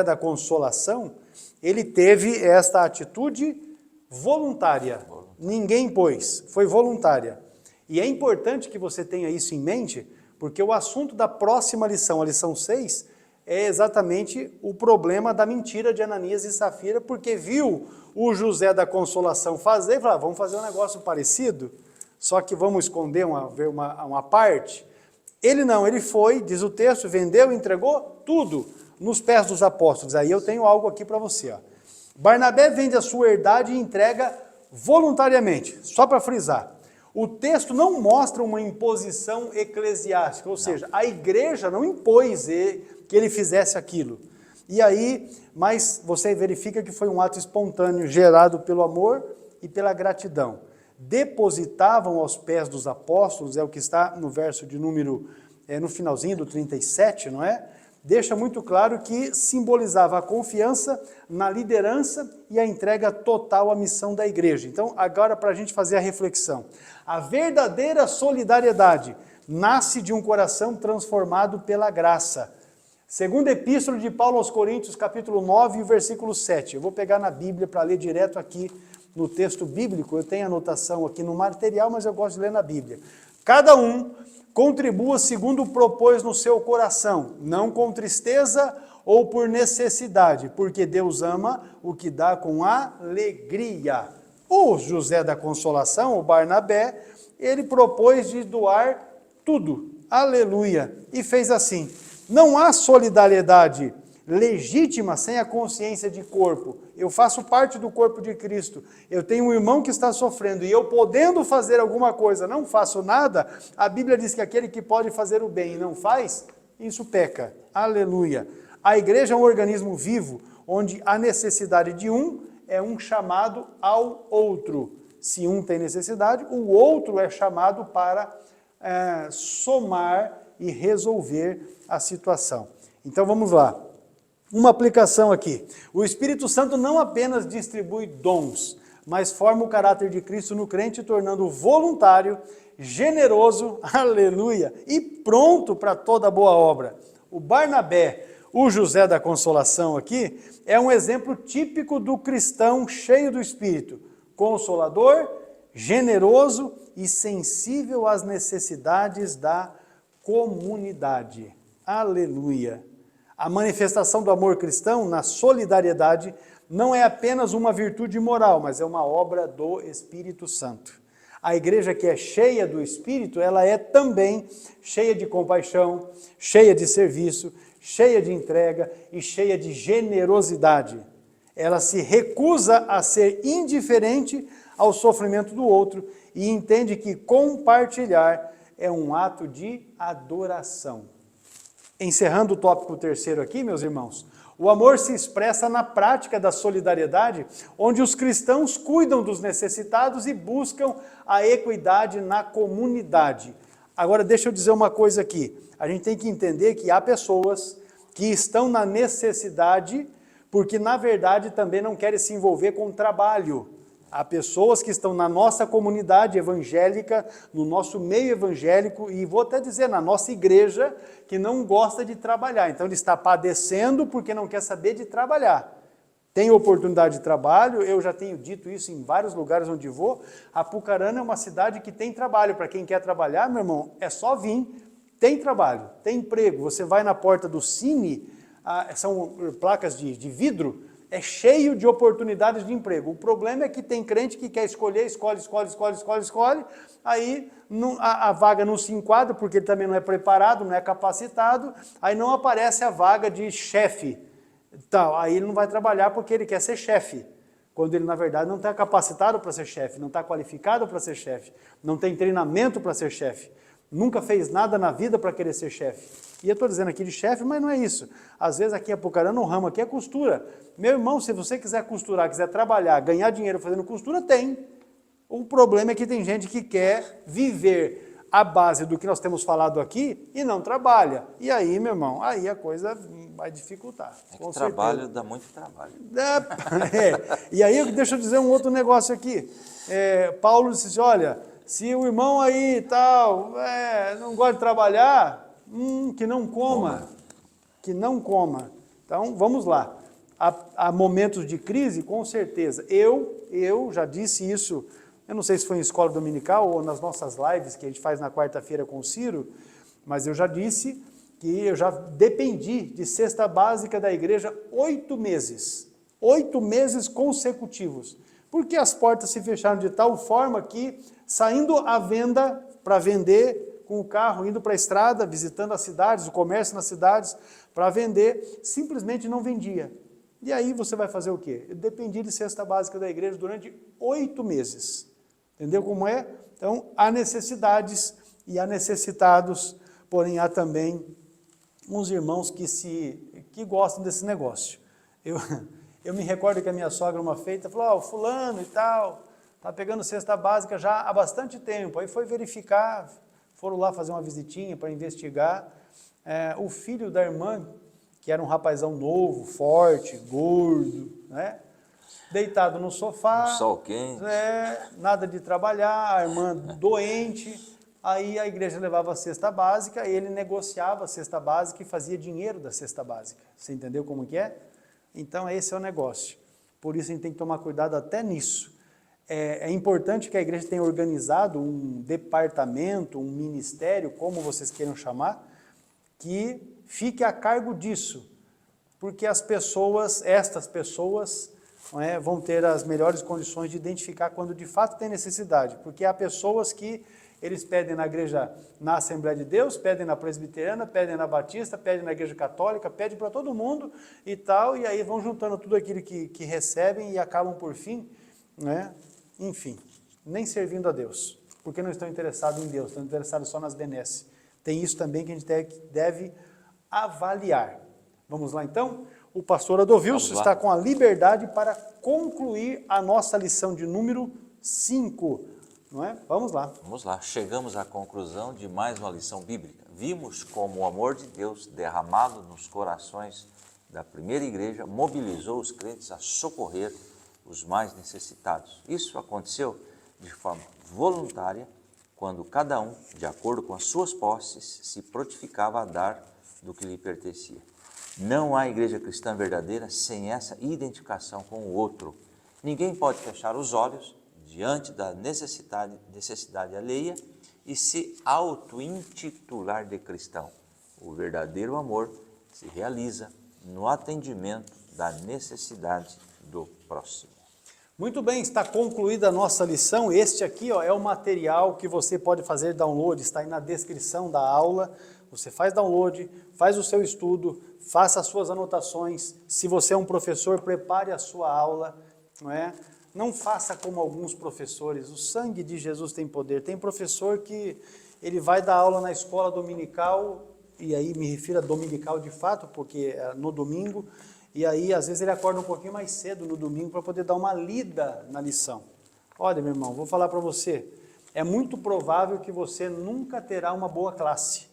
da consolação, ele teve esta atitude voluntária. Ninguém impôs, foi voluntária. E é importante que você tenha isso em mente, porque o assunto da próxima lição, a lição 6, é exatamente o problema da mentira de Ananias e Safira, porque viu o José da consolação fazer e falou, vamos fazer um negócio parecido, só que vamos esconder uma parte. Ele não, ele foi, diz o texto, vendeu, entregou tudo nos pés dos apóstolos. Aí eu tenho algo aqui para você. Ó. Barnabé vende a sua herdade e entrega voluntariamente, só para frisar. O texto não mostra uma imposição eclesiástica, ou seja, a igreja não impôs que ele fizesse aquilo. E aí, mas você verifica que foi um ato espontâneo, gerado pelo amor e pela gratidão. Depositavam aos pés dos apóstolos, é o que está no verso de número, no finalzinho do 37, não é? Deixa muito claro que simbolizava a confiança na liderança e a entrega total à missão da igreja. Então, agora para a gente fazer a reflexão. A verdadeira solidariedade nasce de um coração transformado pela graça. Segunda epístola de Paulo aos Coríntios, capítulo 9, versículo 7. Eu vou pegar na Bíblia para ler direto aqui no texto bíblico. Eu tenho anotação aqui no material, mas eu gosto de ler na Bíblia. Cada um contribua segundo propôs no seu coração, não com tristeza ou por necessidade, porque Deus ama o que dá com alegria. O José da Consolação, o Barnabé, ele propôs de doar tudo, aleluia, e fez assim. Não há solidariedade legítima sem a consciência de corpo. Eu faço parte do corpo de Cristo. Eu tenho um irmão que está sofrendo e eu podendo fazer alguma coisa, não faço nada. A Bíblia diz que aquele que pode fazer o bem e não faz, isso peca. Aleluia. A igreja é um organismo vivo, onde a necessidade de um é um chamado ao outro. Se um tem necessidade, o outro é chamado para somar e resolver a situação. Então vamos lá. Uma aplicação aqui. O Espírito Santo não apenas distribui dons, mas forma o caráter de Cristo no crente, tornando-o voluntário, generoso, aleluia, e pronto para toda boa obra. O Barnabé, o José da Consolação aqui, é um exemplo típico do cristão cheio do Espírito, consolador, generoso e sensível às necessidades da comunidade. Aleluia. A manifestação do amor cristão na solidariedade não é apenas uma virtude moral, mas é uma obra do Espírito Santo. A igreja que é cheia do Espírito, ela é também cheia de compaixão, cheia de serviço, cheia de entrega e cheia de generosidade. Ela se recusa a ser indiferente ao sofrimento do outro e entende que compartilhar é um ato de adoração. Encerrando o tópico terceiro aqui, meus irmãos, o amor se expressa na prática da solidariedade, onde os cristãos cuidam dos necessitados e buscam a equidade na comunidade. Agora, deixa eu dizer uma coisa aqui. A gente tem que entender que há pessoas que estão na necessidade porque, na verdade, também não querem se envolver com o trabalho. Há pessoas que estão na nossa comunidade evangélica, no nosso meio evangélico, e vou até dizer, na nossa igreja, que não gosta de trabalhar. Então ele está padecendo porque não quer saber de trabalhar. Tem oportunidade de trabalho, eu já tenho dito isso em vários lugares onde vou. Apucarana é uma cidade que tem trabalho. Para quem quer trabalhar, meu irmão, é só vir. Tem trabalho, tem emprego. Você vai na porta do Cine, são placas de vidro, é cheio de oportunidades de emprego. O problema é que tem crente que quer escolher, escolhe, aí a vaga não se enquadra, porque ele também não é preparado, não é capacitado, aí não aparece a vaga de chefe. Então, aí ele não vai trabalhar porque ele quer ser chefe, quando ele, na verdade, não está capacitado para ser chefe, não está qualificado para ser chefe, não tem treinamento para ser chefe, nunca fez nada na vida para querer ser chefe. E eu estou dizendo aqui de chefe, mas não é isso. Às vezes aqui em Apucarana, o ramo aqui é costura. Meu irmão, se você quiser costurar, quiser trabalhar, ganhar dinheiro fazendo costura, tem. O problema é que tem gente que quer viver à base do que nós temos falado aqui e não trabalha. E aí, meu irmão, aí a coisa vai dificultar. É que trabalho dá muito trabalho. E aí, deixa eu dizer um outro negócio aqui. Paulo disse, olha, se o irmão aí tal, não gosta de trabalhar, que não coma. Que não coma. Então, vamos lá. Há momentos de crise, com certeza. Eu já disse isso, eu não sei se foi em escola dominical ou nas nossas lives que a gente faz na quarta-feira com o Ciro, mas eu já disse que eu já dependi de cesta básica da igreja 8 meses. 8 meses consecutivos. Porque as portas se fecharam de tal forma que, saindo à venda para vender com o carro, indo para a estrada, visitando as cidades, o comércio nas cidades, para vender, simplesmente não vendia. E aí você vai fazer o quê? Eu dependi de cesta básica da igreja durante 8 meses. Entendeu como é? Então, há necessidades e há necessitados, porém há também uns irmãos que gostam desse negócio. Eu me recordo que a minha sogra, uma feita, falou, fulano e tal, está pegando cesta básica já há bastante tempo. Aí foi verificar, foram lá fazer uma visitinha para investigar. O filho da irmã, que era um rapazão novo, forte, gordo, né? Deitado no sofá, Um sol quente. Nada de trabalhar, a irmã doente, aí a igreja levava a cesta básica, ele negociava a cesta básica e fazia dinheiro da cesta básica. Você entendeu como que é? Então esse é o negócio. Por isso a gente tem que tomar cuidado até nisso. É importante que a igreja tenha organizado um departamento, um ministério, como vocês queiram chamar, que fique a cargo disso, porque estas pessoas vão ter as melhores condições de identificar quando de fato tem necessidade, porque há pessoas que eles pedem na igreja, na Assembleia de Deus, pedem na Presbiteriana, pedem na Batista, pedem na Igreja Católica, pedem para todo mundo e tal, e aí vão juntando tudo aquilo que recebem e acabam por fim, enfim, nem servindo a Deus, porque não estão interessados em Deus, estão interessados só nas benesses. Tem isso também que a gente deve avaliar. Vamos lá então? O pastor Adovilson está com a liberdade para concluir a nossa lição de número 5. Não é? Vamos lá. Vamos lá, chegamos à conclusão de mais uma lição bíblica. Vimos como o amor de Deus derramado nos corações da primeira igreja mobilizou os crentes a socorrer os mais necessitados. Isso aconteceu de forma voluntária, quando cada um, de acordo com as suas posses, se prontificava a dar do que lhe pertencia. Não há igreja cristã verdadeira sem essa identificação com o outro. Ninguém pode fechar os olhos diante da necessidade alheia e se auto-intitular de cristão. O verdadeiro amor se realiza no atendimento da necessidade do próximo. Muito bem, está concluída a nossa lição. Este aqui é o material que você pode fazer download, está aí na descrição da aula. Você faz download, faz o seu estudo, faça as suas anotações. Se você é um professor, prepare a sua aula, não é? Não faça como alguns professores, o sangue de Jesus tem poder. Tem professor que ele vai dar aula na escola dominical, e aí me refiro a dominical de fato, porque é no domingo, e aí às vezes ele acorda um pouquinho mais cedo no domingo para poder dar uma lida na lição. Olha, meu irmão, vou falar para você, é muito provável que você nunca terá uma boa classe,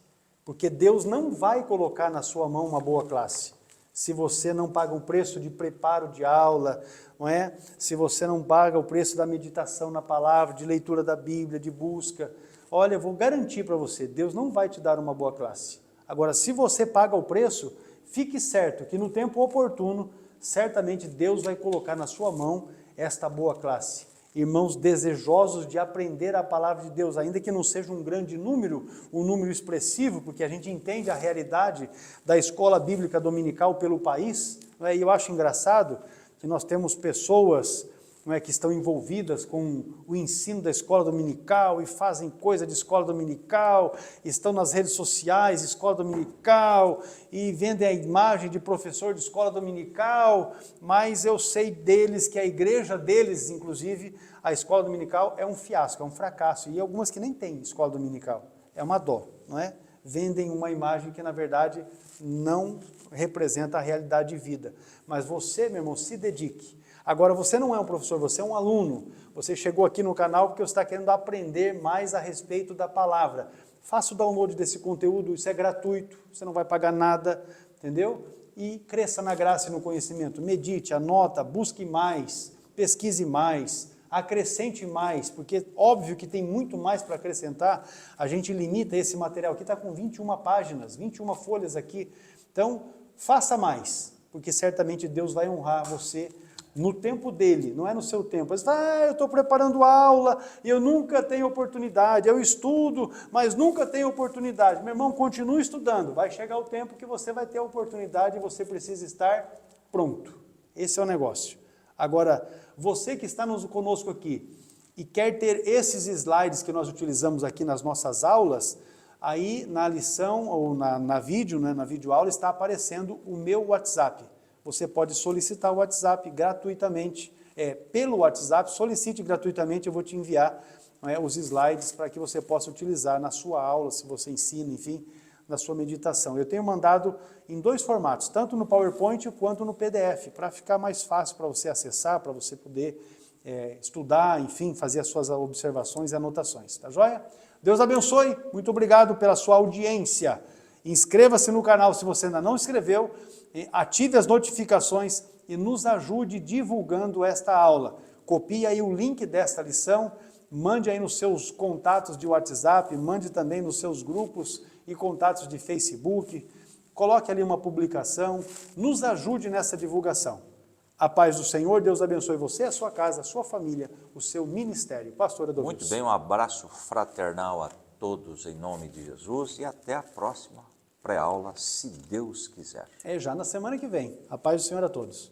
porque Deus não vai colocar na sua mão uma boa classe. Se você não paga o preço de preparo de aula, não é? Se você não paga o preço da meditação na palavra, de leitura da Bíblia, de busca, olha, eu vou garantir para você, Deus não vai te dar uma boa classe. Agora, se você paga o preço, fique certo que no tempo oportuno, certamente Deus vai colocar na sua mão esta boa classe. Irmãos desejosos de aprender a palavra de Deus, ainda que não seja um grande número, um número expressivo, porque a gente entende a realidade da escola bíblica dominical pelo país, não é? E eu acho engraçado que nós temos pessoas, não é, que estão envolvidas com o ensino da escola dominical e fazem coisa de escola dominical, estão nas redes sociais, escola dominical, e vendem a imagem de professor de escola dominical, mas eu sei deles que a igreja deles, inclusive, a escola dominical é um fiasco, é um fracasso, e algumas que nem têm escola dominical, é uma dó, não é? Vendem uma imagem que na verdade não representa a realidade de vida. Mas você, meu irmão, se dedique. Agora, você não é um professor, você é um aluno. Você chegou aqui no canal porque você está querendo aprender mais a respeito da palavra. Faça o download desse conteúdo, isso é gratuito, você não vai pagar nada, entendeu? E cresça na graça e no conhecimento. Medite, anota, busque mais, pesquise mais, acrescente mais, porque óbvio que tem muito mais para acrescentar. A gente limita esse material aqui, está com 21 páginas, 21 folhas aqui. Então, faça mais, porque certamente Deus vai honrar você no tempo dele, não é no seu tempo. Você fala, eu estou preparando aula e eu nunca tenho oportunidade, eu estudo, mas nunca tenho oportunidade. Meu irmão, continue estudando, vai chegar o tempo que você vai ter a oportunidade e você precisa estar pronto. Esse é o negócio. Agora, você que está conosco aqui e quer ter esses slides que nós utilizamos aqui nas nossas aulas, aí na lição ou na vídeo, né, na videoaula está aparecendo o meu WhatsApp. você pode solicitar o WhatsApp gratuitamente. Pelo WhatsApp, solicite gratuitamente, eu vou te enviar os slides para que você possa utilizar na sua aula, se você ensina, enfim, na sua meditação. Eu tenho mandado em 2 formatos, tanto no PowerPoint quanto no PDF, para ficar mais fácil para você acessar, para você poder estudar, enfim, fazer as suas observações e anotações, tá joia? Deus abençoe, muito obrigado pela sua audiência. Inscreva-se no canal se você ainda não inscreveu, ative as notificações e nos ajude divulgando esta aula. Copie aí o link desta lição, mande aí nos seus contatos de WhatsApp, mande também nos seus grupos e contatos de Facebook, coloque ali uma publicação, nos ajude nessa divulgação. A paz do Senhor, Deus abençoe você, a sua casa, a sua família, o seu ministério. Pastor Edovício. Muito bem, um abraço fraternal a todos em nome de Jesus e até a próxima pré-aula, se Deus quiser. Já na semana que vem. A paz do Senhor a todos.